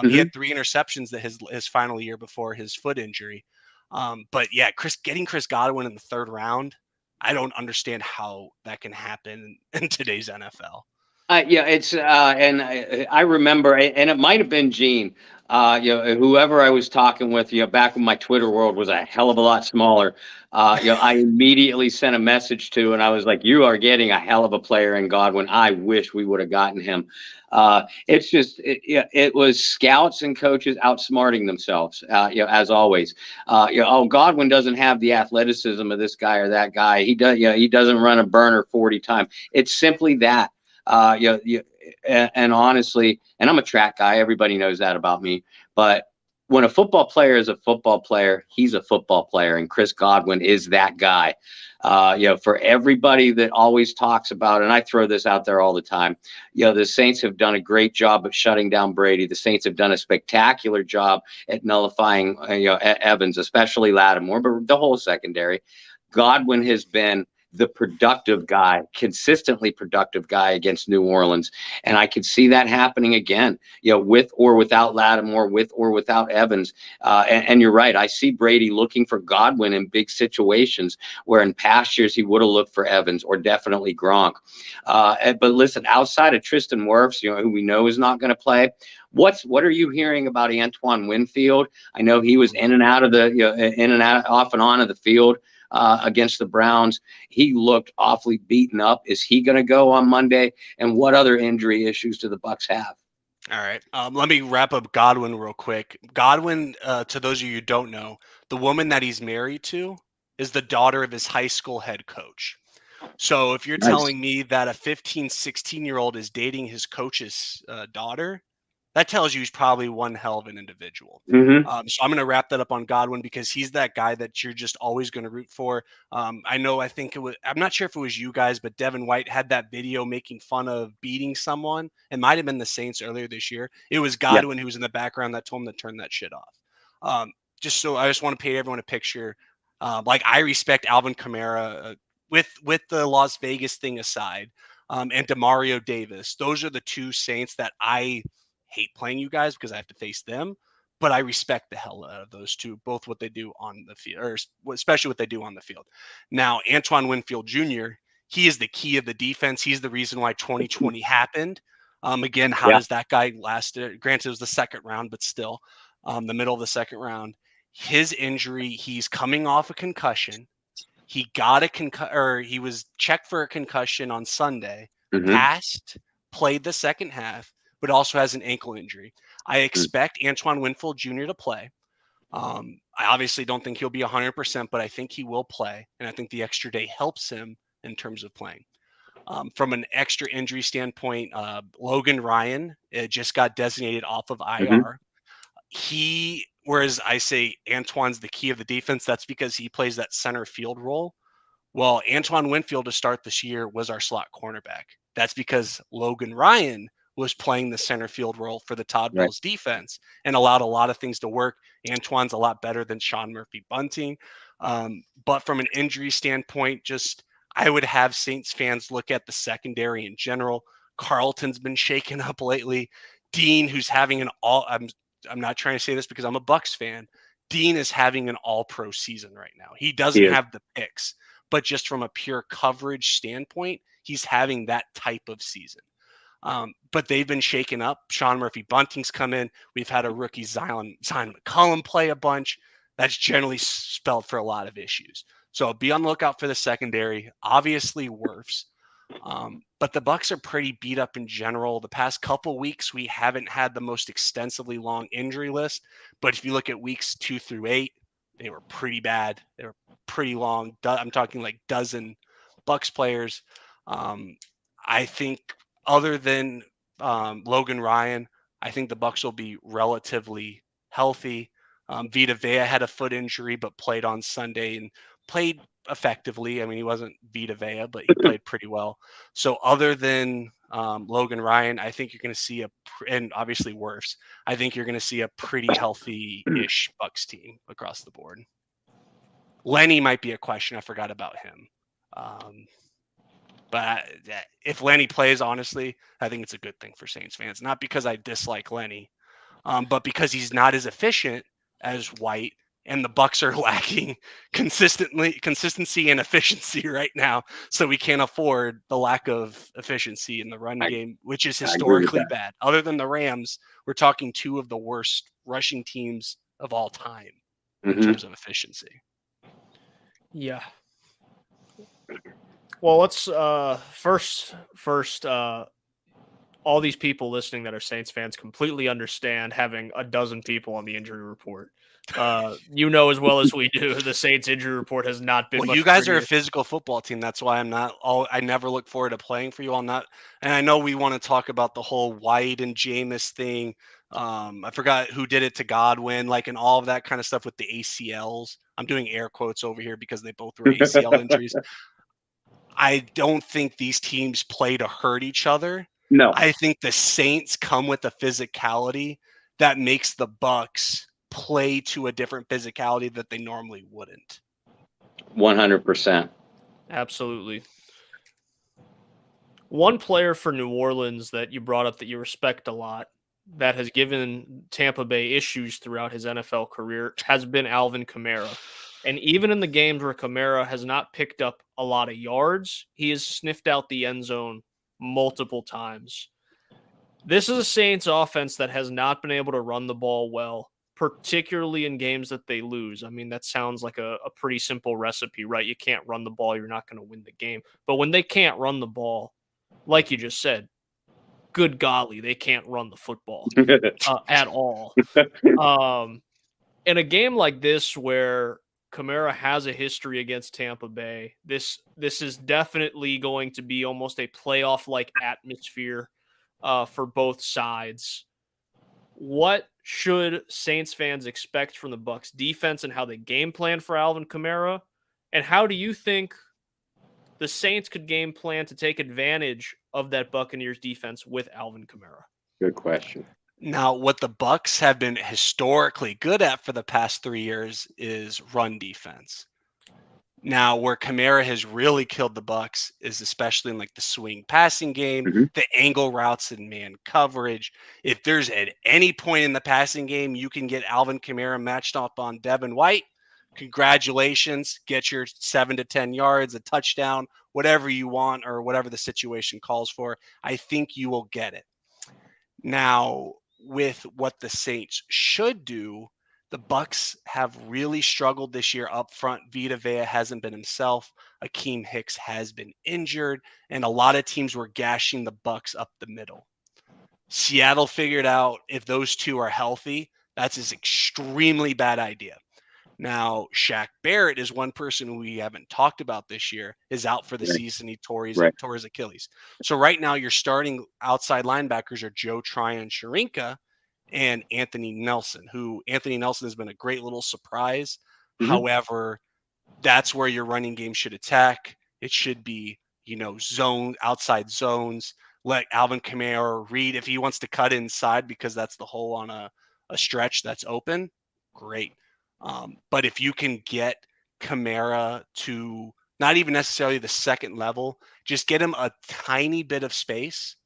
He had 3 interceptions that his final year before his foot injury. But yeah, getting Chris Godwin in the third round, I don't understand how that can happen in today's NFL. It's and I remember, and it might have been Gene, whoever I was talking with, back when my Twitter world was a hell of a lot smaller. I immediately sent a message to, and I was like, "You are getting a hell of a player in Godwin. I wish we would have gotten him." It's just, it was scouts and coaches outsmarting themselves, as always. Godwin doesn't have the athleticism of this guy or that guy. He doesn't run a burner 40 times. It's simply that. And honestly, and I'm a track guy, everybody knows that about me, but when a football player is a football player, he's a football player, and Chris Godwin is that guy. For everybody that always talks about, and I throw this out there all the time, the Saints have done a great job of shutting down Brady. The Saints have done a spectacular job at nullifying, Evans, especially Lattimore, but the whole secondary. Godwin has been the productive guy, consistently productive guy against New Orleans. And I could see that happening again, with or without Lattimore, with or without Evans. And you're right. I see Brady looking for Godwin in big situations where in past years he would have looked for Evans or definitely Gronk. But listen, outside of Tristan Wirfs, who we know is not going to play, what are you hearing about Antoine Winfield? I know he was in and out of off and on of the field against the Browns. He looked awfully beaten up. Is he going to go on Monday? And what other injury issues do the Bucs have? All right. Let me wrap up Godwin real quick. Godwin, to those of you who don't know, the woman that he's married to is the daughter of his high school head coach. So if you're telling me that a 15, 16-year-old is dating his coach's daughter, that tells you he's probably one hell of an individual. Mm-hmm. So I'm going to wrap that up on Godwin, because he's that guy that you're just always going to root for. I'm not sure if it was you guys, but Devin White had that video making fun of beating someone. It might have been the Saints earlier this year. It was Godwin who was in the background that told him to turn that shit off. I just want to paint everyone a picture. I respect Alvin Kamara with the Las Vegas thing aside, and DeMario Davis. Those are the two Saints that I hate playing you guys because I have to face them, but I respect the hell out of those two, both what they do on the field, or especially what they do on the field. Now, Antoine Winfield Jr., he is the key of the defense. He's the reason why 2020 happened. Again, how does that guy last? Granted, it was the second round, but still, the middle of the second round. His injury, he's coming off a concussion. He got he was checked for a concussion on Sunday, passed, played the second half, but also has an ankle injury. I expect Antoine Winfield Jr. to play. I obviously don't think he'll be 100%, but I think he will play. And I think the extra day helps him in terms of playing. From an extra injury standpoint, Logan Ryan just got designated off of IR. Whereas I say Antoine's the key of the defense, that's because he plays that center field role. Well, Antoine Winfield to start this year was our slot cornerback. That's because Logan Ryan was playing the center field role for the Todd Bowles defense and allowed a lot of things to work. Antoine's a lot better than Sean Murphy-Bunting. But from an injury standpoint, I would have Saints fans look at the secondary in general. Carlton's been shaken up lately. Dean, who's having I'm not trying to say this because I'm a Bucs fan. Dean is having an all-pro season right now. He doesn't have the picks, but just from a pure coverage standpoint, he's having that type of season. But they've been shaken up. Sean Murphy-Bunting's come in. We've had a rookie Zion McCollum play a bunch. That's generally spelled for a lot of issues. So be on the lookout for the secondary. Obviously, Wirfs. But the Bucs are pretty beat up in general. The past couple weeks, we haven't had the most extensively long injury list. But if you look at weeks 2 through 8, they were pretty bad. They were pretty long. I'm talking like dozen Bucs players. I think other than Logan Ryan, I think the Bucs will be relatively healthy. Vita Vea had a foot injury, but played on Sunday and played effectively. I mean, he wasn't Vita Vea, but he played pretty well. So other than Logan Ryan, I think you're going to see and obviously Wirfs, I think you're going to see a pretty healthy-ish Bucs team across the board. Lenny might be a question. I forgot about him. But if Lenny plays, honestly, I think it's a good thing for Saints fans. Not because I dislike Lenny, but because he's not as efficient as White, and the Bucs are lacking consistency and efficiency right now. So we can't afford the lack of efficiency in the run game, which is historically bad. Other than the Rams, we're talking 2 of the worst rushing teams of all time in terms of efficiency. Yeah. Well, let's first, all these people listening that are Saints fans completely understand having a dozen people on the injury report. As well as we do, the Saints injury report has not been. Well, you guys are a physical football team. That's why I never look forward to playing for you all. And I know we want to talk about the whole White and Jameis thing. I forgot who did it to Godwin, and all of that kind of stuff with the ACLs. I'm doing air quotes over here because they both were ACL injuries. I don't think these teams play to hurt each other. No. I think the Saints come with a physicality that makes the Bucs play to a different physicality that they normally wouldn't. 100%. Absolutely. One player for New Orleans that you brought up that you respect a lot that has given Tampa Bay issues throughout his NFL career has been Alvin Kamara. And even in the games where Kamara has not picked up a lot of yards, he has sniffed out the end zone multiple times. This is a Saints offense that has not been able to run the ball well, particularly in games that they lose. I mean, that sounds like a pretty simple recipe, right? You can't run the ball, you're not going to win the game. But when they can't run the ball, like you just said, good golly, they can't run the football at all. In a game like this where Kamara has a history against Tampa Bay, this is definitely going to be almost a playoff-like atmosphere for both sides. What should Saints fans expect from the Bucs defense and how they game plan for Alvin Kamara? And how do you think the Saints could game plan to take advantage of that Buccaneers defense with Alvin Kamara? Good question. Now, what the Bucs have been historically good at for the past 3 years is run defense. Now, where Kamara has really killed the Bucs is especially in the swing passing game, the angle routes and man coverage. If there's at any point in the passing game you can get Alvin Kamara matched up on Devin White, congratulations, get your 7 to 10 yards, a touchdown, whatever you want or whatever the situation calls for. I think you will get it. Now, with what the Saints should do, the Bucs have really struggled this year up front. Vita Vea hasn't been himself. Akeem Hicks has been injured, and a lot of teams were gashing the Bucs up the middle. Seattle figured out if those two are healthy, that's an extremely bad idea. Now, Shaq Barrett is one person we haven't talked about this year, is out for the season. He tore his Achilles. So right now, your starting outside linebackers are Joe Tryon-Shoyinka and Anthony Nelson, who Anthony Nelson has been a great little surprise. Mm-hmm. However, that's where your running game should attack. It should be, outside zones. Let Alvin Kamara read if he wants to cut inside because that's the hole on a stretch that's open. Great. But if you can get Kamara to not even necessarily the second level, just get him a tiny bit of space,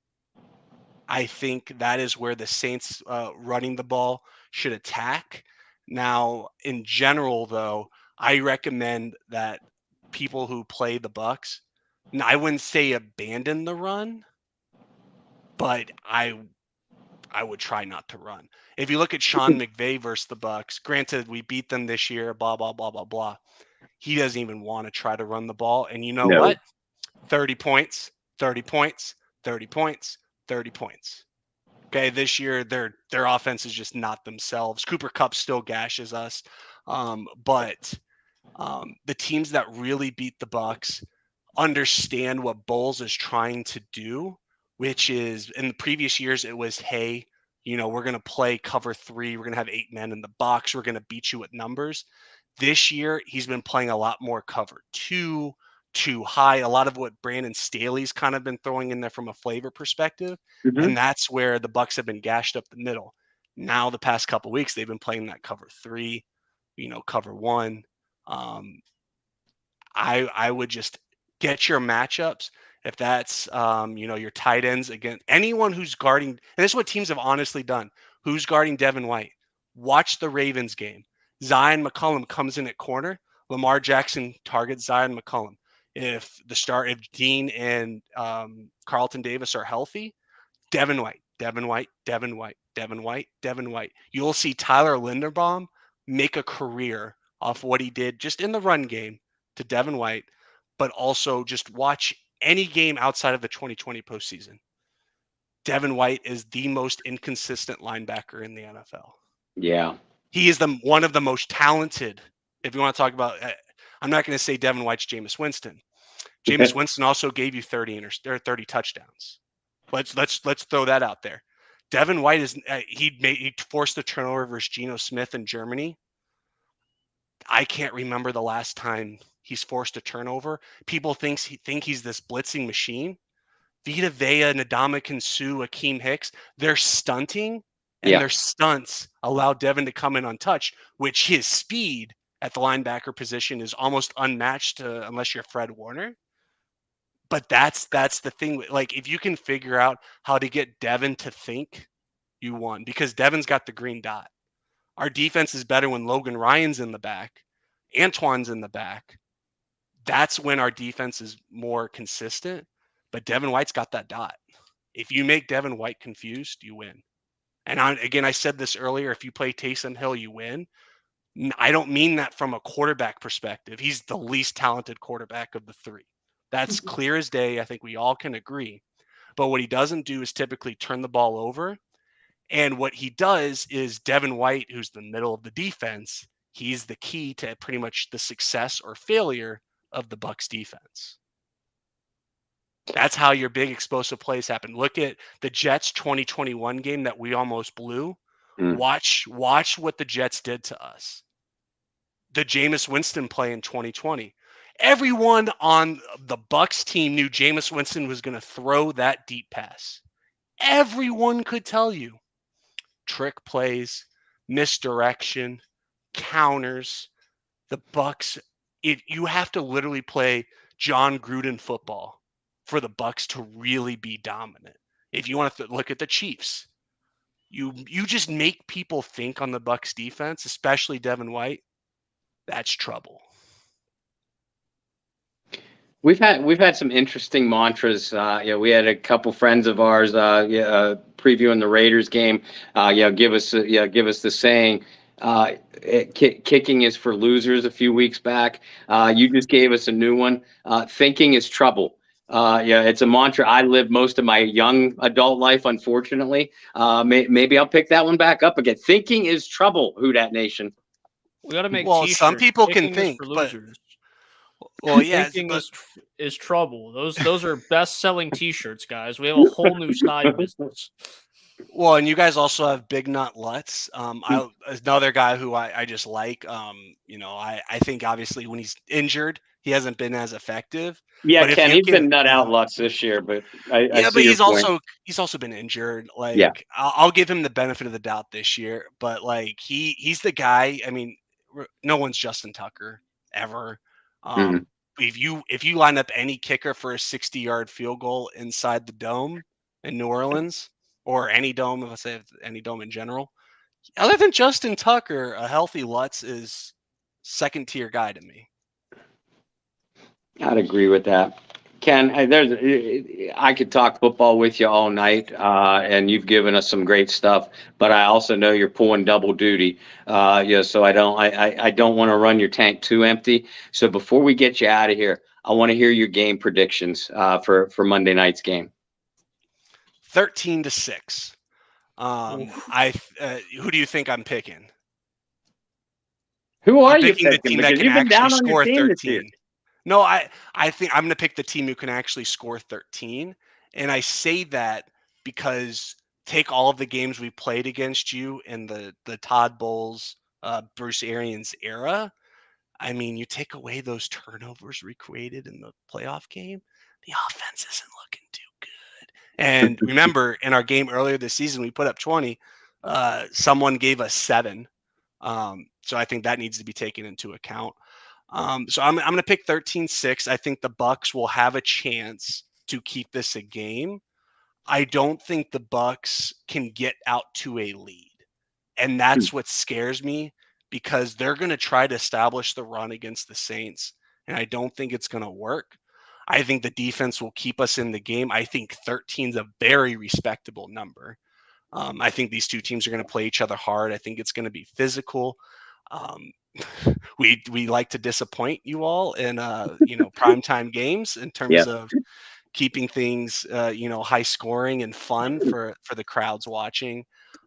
I think that is where the Saints running the ball should attack. Now, in general, though, I recommend that people who play the Bucs, and I wouldn't say abandon the run, but I would try not to run. If you look at Sean McVay versus the Bucs, granted we beat them this year, blah blah blah blah blah. He doesn't even want to try to run the ball, and you know what? 30 points, 30 points, 30 points, 30 points. Okay, this year their offense is just not themselves. Cooper Kupp still gashes us, but the teams that really beat the Bucs understand what Bowles is trying to do, which is in the previous years it was, hey, we're going to play cover 3, we're going to have 8 men in the box, we're going to beat you with numbers. This year he's been playing a lot more cover 2, too high, a lot of what Brandon Staley's kind of been throwing in there from a flavor perspective. Mm-hmm. And that's where the Bucs have been gashed up the middle. Now the past couple of weeks they've been playing that cover 3, cover 1. I would just get your matchups. If that's your tight ends against anyone who's guarding, and this is what teams have honestly done. Who's guarding Devin White? Watch the Ravens game. Zion McCollum comes in at corner. Lamar Jackson targets Zion McCollum. If Dean and Carlton Davis are healthy, Devin White. You'll see Tyler Linderbaum make a career off what he did just in the run game to Devin White, but also just watch any game outside of the 2020 postseason. Devin White is the most inconsistent linebacker in the NFL. Yeah. He is one of the most talented. If you want to talk about, I'm not going to say Devin White's Jameis Winston. Jameis Winston also gave you 30 touchdowns. Let's throw that out there. Devin White is he forced the turnover versus Geno Smith in Germany. I can't remember the last time he's forced a turnover. People think he's this blitzing machine. Vita Vea, Ndamukong Suh, Akeem Hicks, they're stunting, and their stunts allow Devin to come in untouched, which his speed at the linebacker position is almost unmatched unless you're Fred Warner. But that's the thing. Like, if you can figure out how to get Devin to think, you won, because Devin's got the green dot. Our defense is better when Logan Ryan's in the back, Antoine's in the back. That's when our defense is more consistent. But Devin White's got that dot. If you make Devin White confused, you win. And I said this earlier, if you play Taysom Hill, you win. I don't mean that from a quarterback perspective. He's the least talented quarterback of the 3. That's clear as day. I think we all can agree. But what he doesn't do is typically turn the ball over. And what he does is Devin White, who's the middle of the defense, he's the key to pretty much the success or failure of the Bucs defense. That's how your big explosive plays happen. Look at the Jets 2021 game that we almost blew. Watch what the Jets did to us. The Jameis Winston play in 2020. Everyone on the Bucs team knew Jameis Winston was going to throw that deep pass. Everyone could tell you. Trick plays, misdirection, counters. The Bucs, you have to literally play John Gruden football for the Bucs to really be dominant. If you want to look at the Chiefs, you just make people think on the Bucs defense, especially Devin White. That's trouble. We've had some interesting mantras. We had a couple friends of ours, previewing the Raiders game. Give us the saying. Kicking is for losers a few weeks back. You just gave us a new one. Thinking is trouble. It's a mantra I lived most of my young adult life, unfortunately. Maybe I'll pick that one back up again. Thinking is trouble, Who Dat Nation. We got to make Well, t-shirts. some people can Thinking is think, for but losers. well, yeah, Thinking but is trouble. Those are best-selling t-shirts, guys. We have a whole new side business. well, and you guys also have Big Nut Lutz. Another guy who I just like. I think obviously when he's injured, he hasn't been as effective. Yeah, But if Ken, you he's can, been nut out lots this year, but I yeah, see but your point. he's also been injured. Like, Yeah. I'll give him the benefit of the doubt this year. But like he's the guy. I mean, no one's Justin Tucker ever. Mhm. If you line up any kicker for a 60-yard field goal inside the dome in New Orleans or any dome, if I say any dome in general, other than Justin Tucker, a healthy Lutz is second tier guy to me. I'd agree with that. Ken, I could talk football with you all night, and you've given us some great stuff. But I also know you're pulling double duty, so I don't want to run your tank too empty. So before we get you out of here, I want to hear your game predictions for Monday night's game. 13-6. Who do you think I'm picking? Who are I'm you picking the picking? team that Because can you've been actually down on your score team this year. 13. No, I think I'm going to pick the team who can actually score 13. And I say that because take all of the games we played against you in the Todd Bowles, Bruce Arians era. I mean, you take away those turnovers we created in the playoff game, the offense isn't looking too good. And remember, in our game earlier this season, we put up 20. Someone gave us 7. So I think that needs to be taken into account. So I'm going to pick 13-6. I think the Bucs will have a chance to keep this a game. I don't think the Bucs can get out to a lead. And that's what scares me because they're going to try to establish the run against the Saints. And I don't think it's going to work. I think the defense will keep us in the game. I think 13 is a very respectable number. I think these two teams are going to play each other hard. I think it's going to be physical. We like to disappoint you all in primetime games in terms of keeping things high scoring and fun for the crowds watching.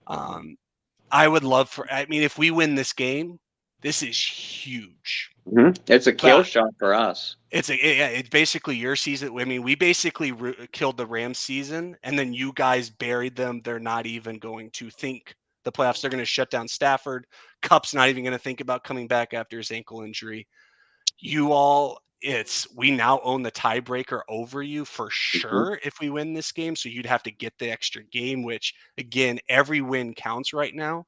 I would love if we win this game, this is huge. Mm-hmm. It's a kill shot for us. It's basically your season. I mean, we basically killed the Rams season, and then you guys buried them. They're not even going to think the playoffs. They're going to shut down Stafford. Cup's not even going to think about coming back after his ankle injury. You all, we now own the tiebreaker over you for sure if we win this game. So you'd have to get the extra game, which again, every win counts right now.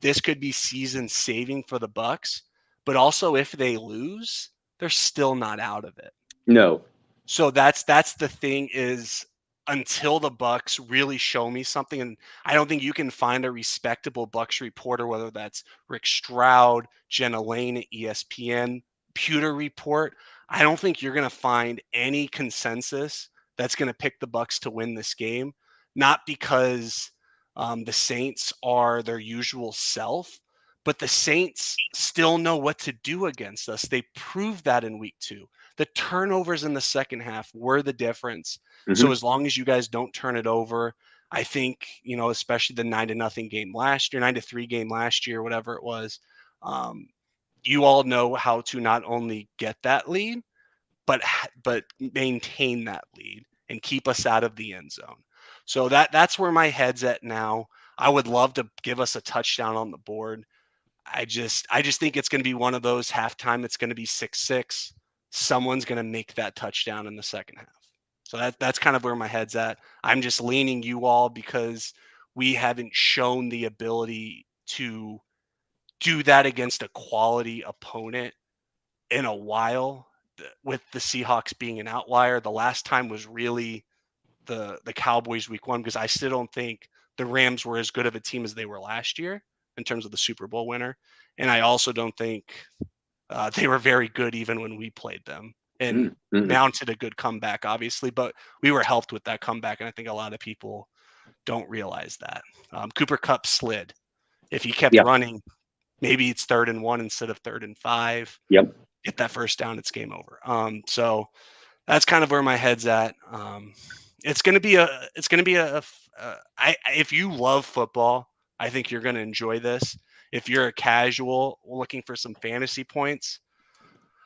This could be season saving for the Bucs, but also if they lose, they're still not out of it. No. So that's the thing is until the Bucs really show me something, and I don't think you can find a respectable Bucs reporter, whether that's Rick Stroud, Jenna Lane at ESPN, Pewter Report. I don't think you're going to find any consensus that's going to pick the Bucs to win this game, not because the Saints are their usual self, but the Saints still know what to do against us. They proved that in week 2. The turnovers in the second half were the difference. Mm-hmm. So as long as you guys don't turn it over, I think, especially the 9-0 game last year, 9-3 game last year, whatever it was, you all know how to not only get that lead, but maintain that lead and keep us out of the end zone. So that's where my head's at now. I would love to give us a touchdown on the board. I just think it's going to be one of those halftime. It's going to be 6-6. Someone's going to make that touchdown in the second half. So that's kind of where my head's at. I'm just leaning you all because we haven't shown the ability to do that against a quality opponent in a while, with the Seahawks being an outlier. The last time was really the Cowboys week 1, because I still don't think the Rams were as good of a team as they were last year in terms of the Super Bowl winner. And I also don't think they were very good even when we played them and mounted a good comeback, obviously, but we were helped with that comeback, and I think a lot of people don't realize that. Cooper Kupp slid. If he kept running, maybe it's 3rd and 1 instead of 3rd and 5. Yep. Get that first down, it's game over. So that's kind of where my head's at. It's going to be if you love football, I think you're going to enjoy this. If you're a casual looking for some fantasy points,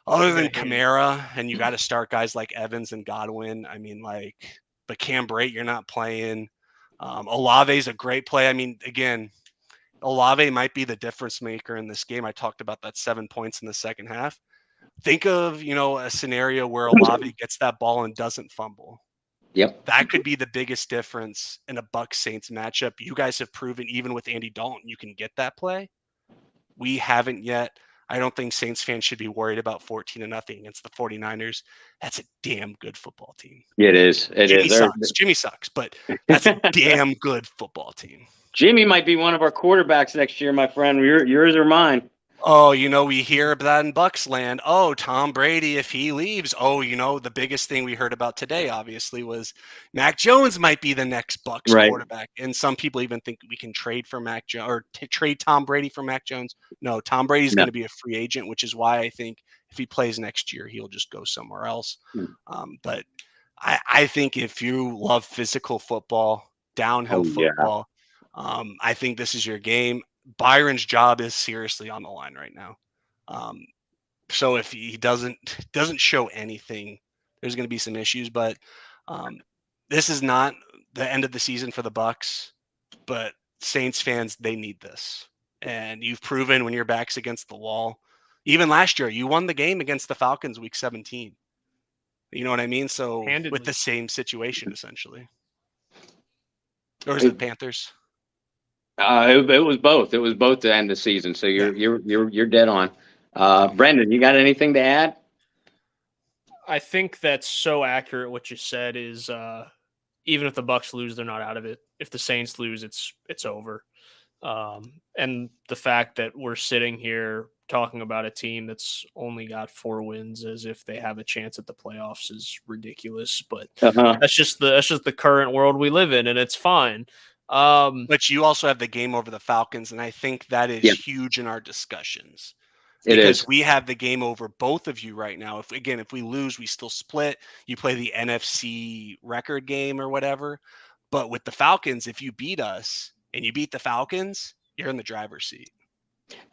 other than Kamara, and you got to start guys like Evans and Godwin. I mean, but Cam Brate, you're not playing. Olave's a great play. I mean, again, Olave might be the difference maker in this game. I talked about that 7 points in the second half. Think of, a scenario where Olave gets that ball and doesn't fumble. Yep. That could be the biggest difference in a Bucs Saints matchup. You guys have proven, even with Andy Dalton, you can get that play. We haven't yet. I don't think Saints fans should be worried about 14-0 against the 49ers. That's a damn good football team. It is. Jimmy sucks, but that's a damn good football team. Jimmy might be one of our quarterbacks next year, my friend. Yours or mine. Oh, we hear about that in Bucs land. Oh, Tom Brady, if he leaves. Oh, the biggest thing we heard about today, obviously, was Mac Jones might be the next Bucs quarterback. And some people even think we can trade for Mac Jones or trade Tom Brady for Mac Jones. No, Tom Brady's going to be a free agent, which is why I think if he plays next year, he'll just go somewhere else. But I think if you love physical football, downhill football, I think this is your game. Byron's job is seriously on the line right now. So if he doesn't show anything, there's going to be some issues, but this is not the end of the season for the Bucs, but Saints fans, they need this. And you've proven when your back's against the wall, even last year, you won the game against the Falcons week 17. You know what I mean? So with the same situation, essentially. Or is it Panthers? It was both. It was both the end of the season. So you're dead on. Brendan, you got anything to add? I think that's so accurate. What you said is even if the Bucs lose, they're not out of it. If the Saints lose, it's over. And the fact that we're sitting here talking about a team that's only got 4 wins as if they have a chance at the playoffs is ridiculous. But that's just the current world we live in, and it's fine. But you also have the game over the Falcons, and I think that is huge in our discussions. Because we have the game over both of you right now. If we lose, we still split. You play the NFC record game or whatever. But with the Falcons, if you beat us and you beat the Falcons, you're in the driver's seat.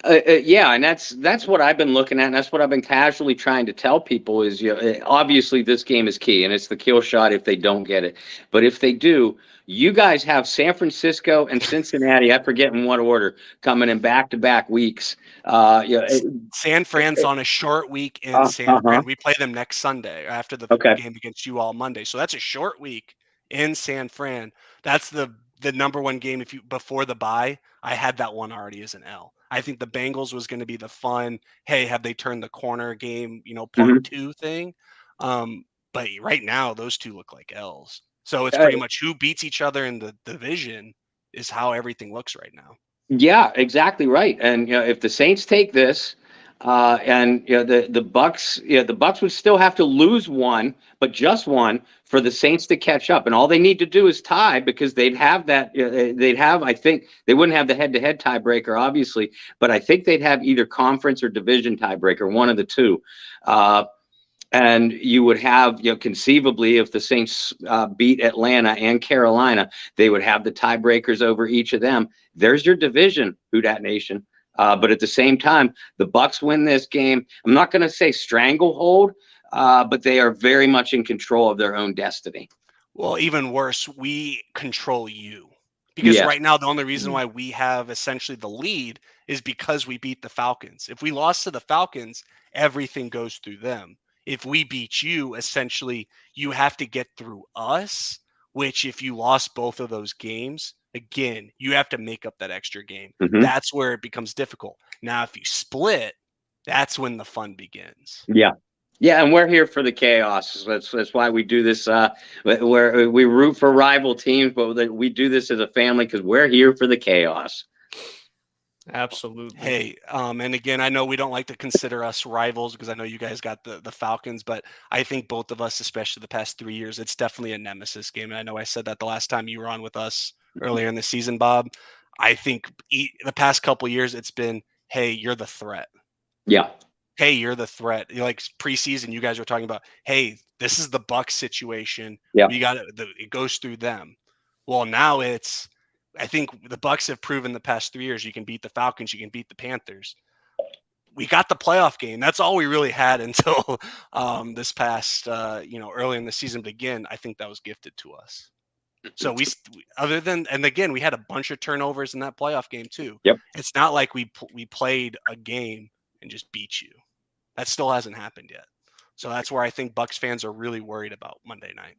And that's what I've been looking at, and that's what I've been casually trying to tell people is, obviously this game is key, and it's the kill shot if they don't get it. But if they do, you guys have San Francisco and Cincinnati, I forget in what order, coming in back-to-back weeks. San Fran's on a short week in San Fran. We play them next Sunday after the game against you all Monday. So that's a short week in San Fran. That's the number one game before the bye. I had that one already as an L. I think the Bengals was going to be the fun, hey, have they turned the corner game, part 2 thing. But right now, those two look like L's. So it's pretty much who beats each other in the division is how everything looks right now. Yeah, exactly right. And if the Saints take this, and the Bucs, the Bucs would still have to lose one, but just one for the Saints to catch up. And all they need to do is tie, because they'd have that. I think they wouldn't have the head-to-head tiebreaker, obviously, but I think they'd have either conference or division tiebreaker, one of the two. And you would have, conceivably, if the Saints beat Atlanta and Carolina, they would have the tiebreakers over each of them. There's your division, Who Dat Nation. But at the same time, the Bucs win this game. I'm not going to say stranglehold, but they are very much in control of their own destiny. Well, even worse, we control you. Because right now, the only reason why we have essentially the lead is because we beat the Falcons. If we lost to the Falcons, everything goes through them. If we beat you, essentially, you have to get through us, which if you lost both of those games, again, you have to make up that extra game. That's where it becomes difficult. Now, if you split, that's when the fun begins. Yeah, and we're here for the chaos. That's why we do this, where we root for rival teams, but we do this as a family because we're here for the chaos. Absolutely. Hey, and again, I know we don't like to consider us rivals because I know you guys got the Falcons, but I think both of us, especially the past 3 years, it's definitely a nemesis game. And I know I said that the last time you were on with us earlier in the season, Bob. I think the past couple years, it's been, hey, you're the threat. Yeah. Hey, you're the threat. Like preseason, you guys were talking about, hey, this is the Bucs situation. Yeah. We got it goes through them. Well, now I think the Bucs have proven the past 3 years you can beat the Falcons, you can beat the Panthers. We got the playoff game. That's all we really had until this past early in the season. But again, I think that was gifted to us. So and again, we had a bunch of turnovers in that playoff game too. Yep. It's not like we played a game and just beat you. That still hasn't happened yet. So that's where I think Bucs fans are really worried about Monday night.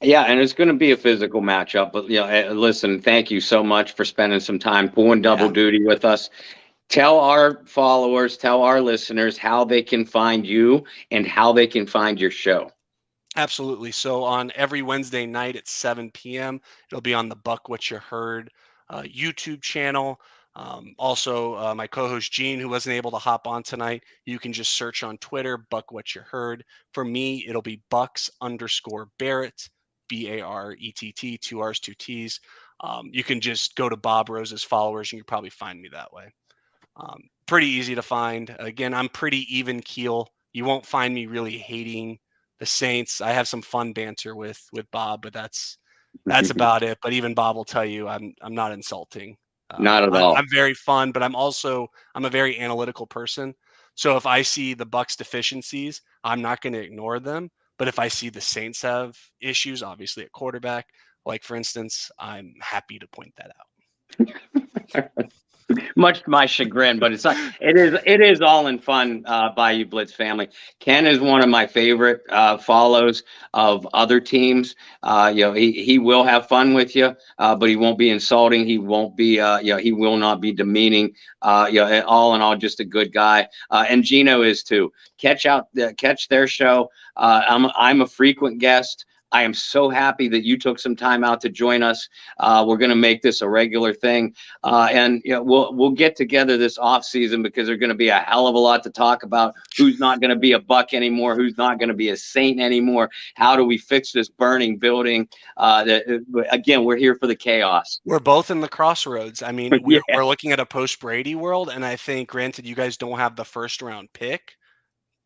Yeah, and it's going to be a physical matchup. But listen, thank you so much for spending some time pulling double duty with us. Tell our followers, tell our listeners how they can find you and how they can find your show. Absolutely. So on every Wednesday night at 7 p.m., it'll be on the Buc What Ya Heard YouTube channel. Also, my co-host Gene, who wasn't able to hop on tonight, you can just search on Twitter, Buc What Ya Heard. For me, it'll be Bucs_Barrett, Barett, 2 R's, 2 T's. You can just go to Bob Rose's followers and you probably find me that way. Pretty easy to find. Again, I'm pretty even keel. You won't find me really hating the Saints. I have some fun banter with Bob, but that's about it. But even Bob will tell you I'm not insulting. Not at all. I'm very fun, but I'm a very analytical person. So if I see the Bucs deficiencies, I'm not going to ignore them. But if I see the Saints have issues, obviously at quarterback, like for instance, I'm happy to point that out. Much to my chagrin, but it is all in fun. Bayou Blitz family. Ken is one of my favorite follows of other teams. He will have fun with you, but he won't be insulting. He won't be he will not be demeaning. All in all, just a good guy. And Gino is too. Catch their show. I'm a frequent guest. I am so happy that you took some time out to join us. We're going to make this a regular thing, and we'll get together this off season because there's going to be a hell of a lot to talk about. Who's not going to be a Buck anymore? Who's not going to be a Saint anymore? How do we fix this burning building? Again, we're here for the chaos. We're both in the crossroads. I mean, we're looking at a post Brady world, and I think, granted, you guys don't have the first round pick,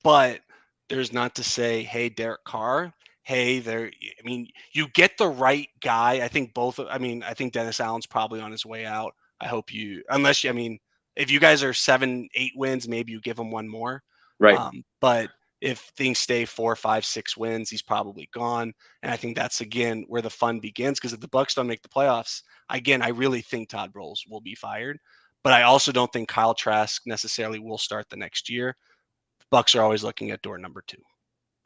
but there's not to say, hey, Derek Carr. Hey, you get the right guy. I think I think Dennis Allen's probably on his way out. I hope if you guys are 7-8 wins, maybe you give him one more. Right. But if things stay 4, 5, 6 wins, he's probably gone. And I think that's, again, where the fun begins. Because if the Bucs don't make the playoffs, again, I really think Todd Bowles will be fired. But I also don't think Kyle Trask necessarily will start the next year. The Bucs are always looking at door number 2.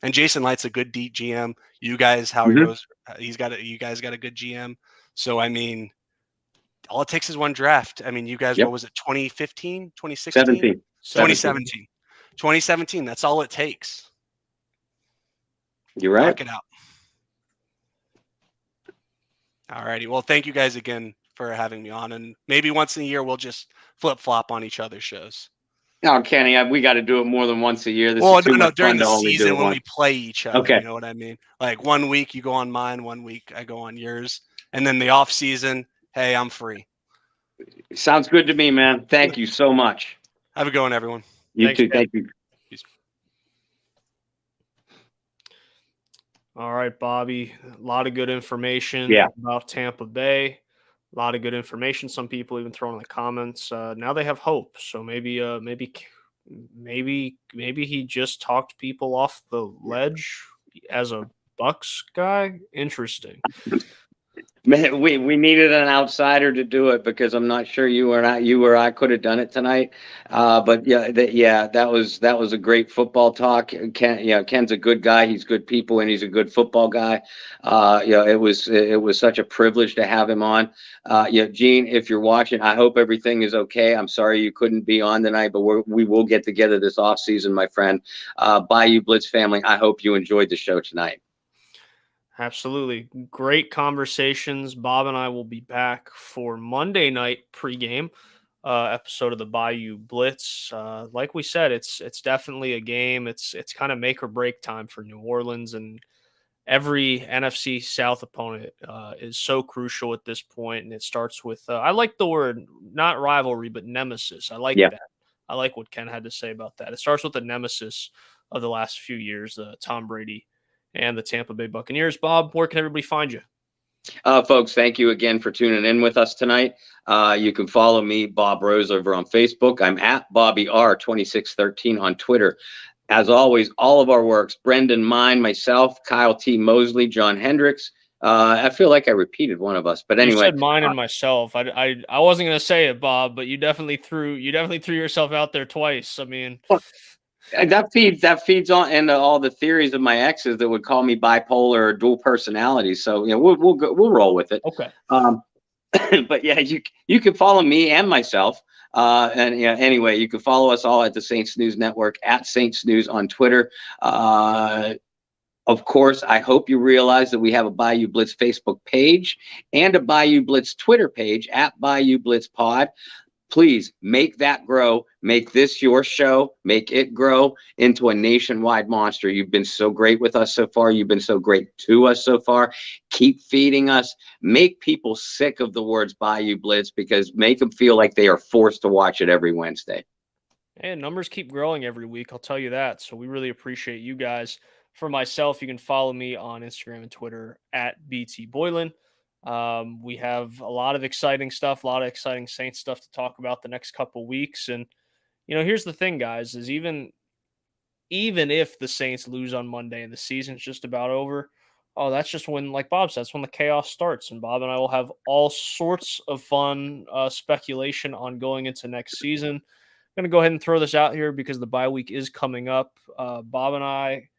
And Jason Light's a good GM. You guys, Howie Rose, you guys got a good GM. So, I mean, all it takes is one draft. I mean, you guys, what was it, 2015, 2016? 2017. 2017. That's all it takes. You're right. Knock it out. All righty. Well, thank you guys again for having me on. And maybe once in a year, we'll just flip-flop on each other's shows. No, Kenny, we got to do it more than once a year. During the season when we play each other, okay. You know what I mean? Like 1 week you go on mine, 1 week I go on yours. And then the off season, hey, I'm free. Sounds good to me, man. Thank you so much. Have a good one, everyone. Thanks, too. Thank you. Peace. All right, Bobby. A lot of good information about Tampa Bay. A lot of good information. Some people even throw in the comments. Now they have hope. So maybe he just talked people off the ledge as a Bucs guy. Interesting. Man, we needed an outsider to do it because I'm not sure you or I could have done it tonight. But that was a great football talk. Ken's a good guy. He's good people and he's a good football guy. It was such a privilege to have him on. Gene, if you're watching, I hope everything is okay. I'm sorry you couldn't be on tonight, but we will get together this off season, my friend. Bayou Blitz family, I hope you enjoyed the show tonight. Absolutely. Great conversations. Bob and I will be back for Monday night pregame. episode of the Bayou Blitz. Like we said, it's definitely a game. It's kind of make or break time for New Orleans, and every NFC South opponent is so crucial at this point. And it starts with I like the word, not rivalry, but nemesis. I like that. I like what Ken had to say about that. It starts with the nemesis of the last few years, Tom Brady and the Tampa Bay Buccaneers. Bob, where can everybody find you? Folks, thank you again for tuning in with us tonight. You can follow me, Bob Rose, over on Facebook. I'm at Bobby R2613 on Twitter. As always, all of our works, Brendan, mine, myself, Kyle T. Mosley, John Hendricks. I feel like I repeated one of us, but anyway. You said mine and myself. I wasn't going to say it, Bob, but you definitely threw yourself out there twice. I mean, that feeds on into all the theories of my exes that would call me bipolar or dual personality. So we'll roll with it. Okay. But yeah, you can follow me and myself. Anyway, you can follow us all at the Saints News Network, at Saints News on Twitter. Of course, I hope you realize that we have a Bayou Blitz Facebook page and a Bayou Blitz Twitter page at Bayou Blitz Pod. Please make that grow. Make this your show. Make it grow into a nationwide monster. You've been so great with us so far. You've been so great to us so far. Keep feeding us. Make people sick of the words Bayou Blitz, because make them feel like they are forced to watch it every Wednesday. And numbers keep growing every week, I'll tell you that. So we really appreciate you guys. For myself, you can follow me on Instagram and Twitter at BT Boylan. We have a lot of exciting stuff, a lot of exciting Saints stuff to talk about the next couple weeks. And, here's the thing, guys, is even if the Saints lose on Monday and the season's just about over, that's just when, like Bob said, that's when the chaos starts. And Bob and I will have all sorts of fun speculation on going into next season. I'm going to go ahead and throw this out here because the bye week is coming up. Bob and I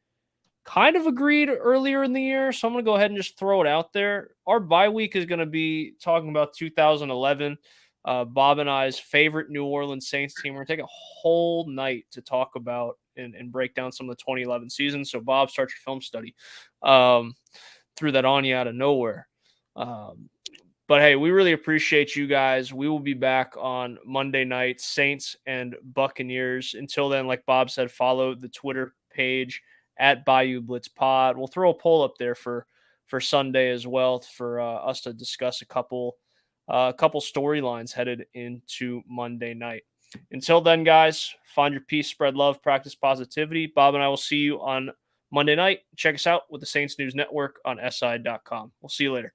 kind of agreed earlier in the year, so I'm going to go ahead and just throw it out there. Our bye week is going to be talking about 2011, Bob and I's favorite New Orleans Saints team. We're going to take a whole night to talk about and break down some of the 2011 season. So, Bob, start your film study. Threw that on you out of nowhere. But, hey, we really appreciate you guys. We will be back on Monday night, Saints and Buccaneers. Until then, like Bob said, follow the Twitter page at Bayou Blitz Pod. We'll throw a poll up there for Sunday as well for us to discuss a couple storylines headed into Monday night. Until then, guys, find your peace, spread love, practice positivity. Bob and I will see you on Monday night. Check us out with the Saints News Network on SI.com. We'll see you later.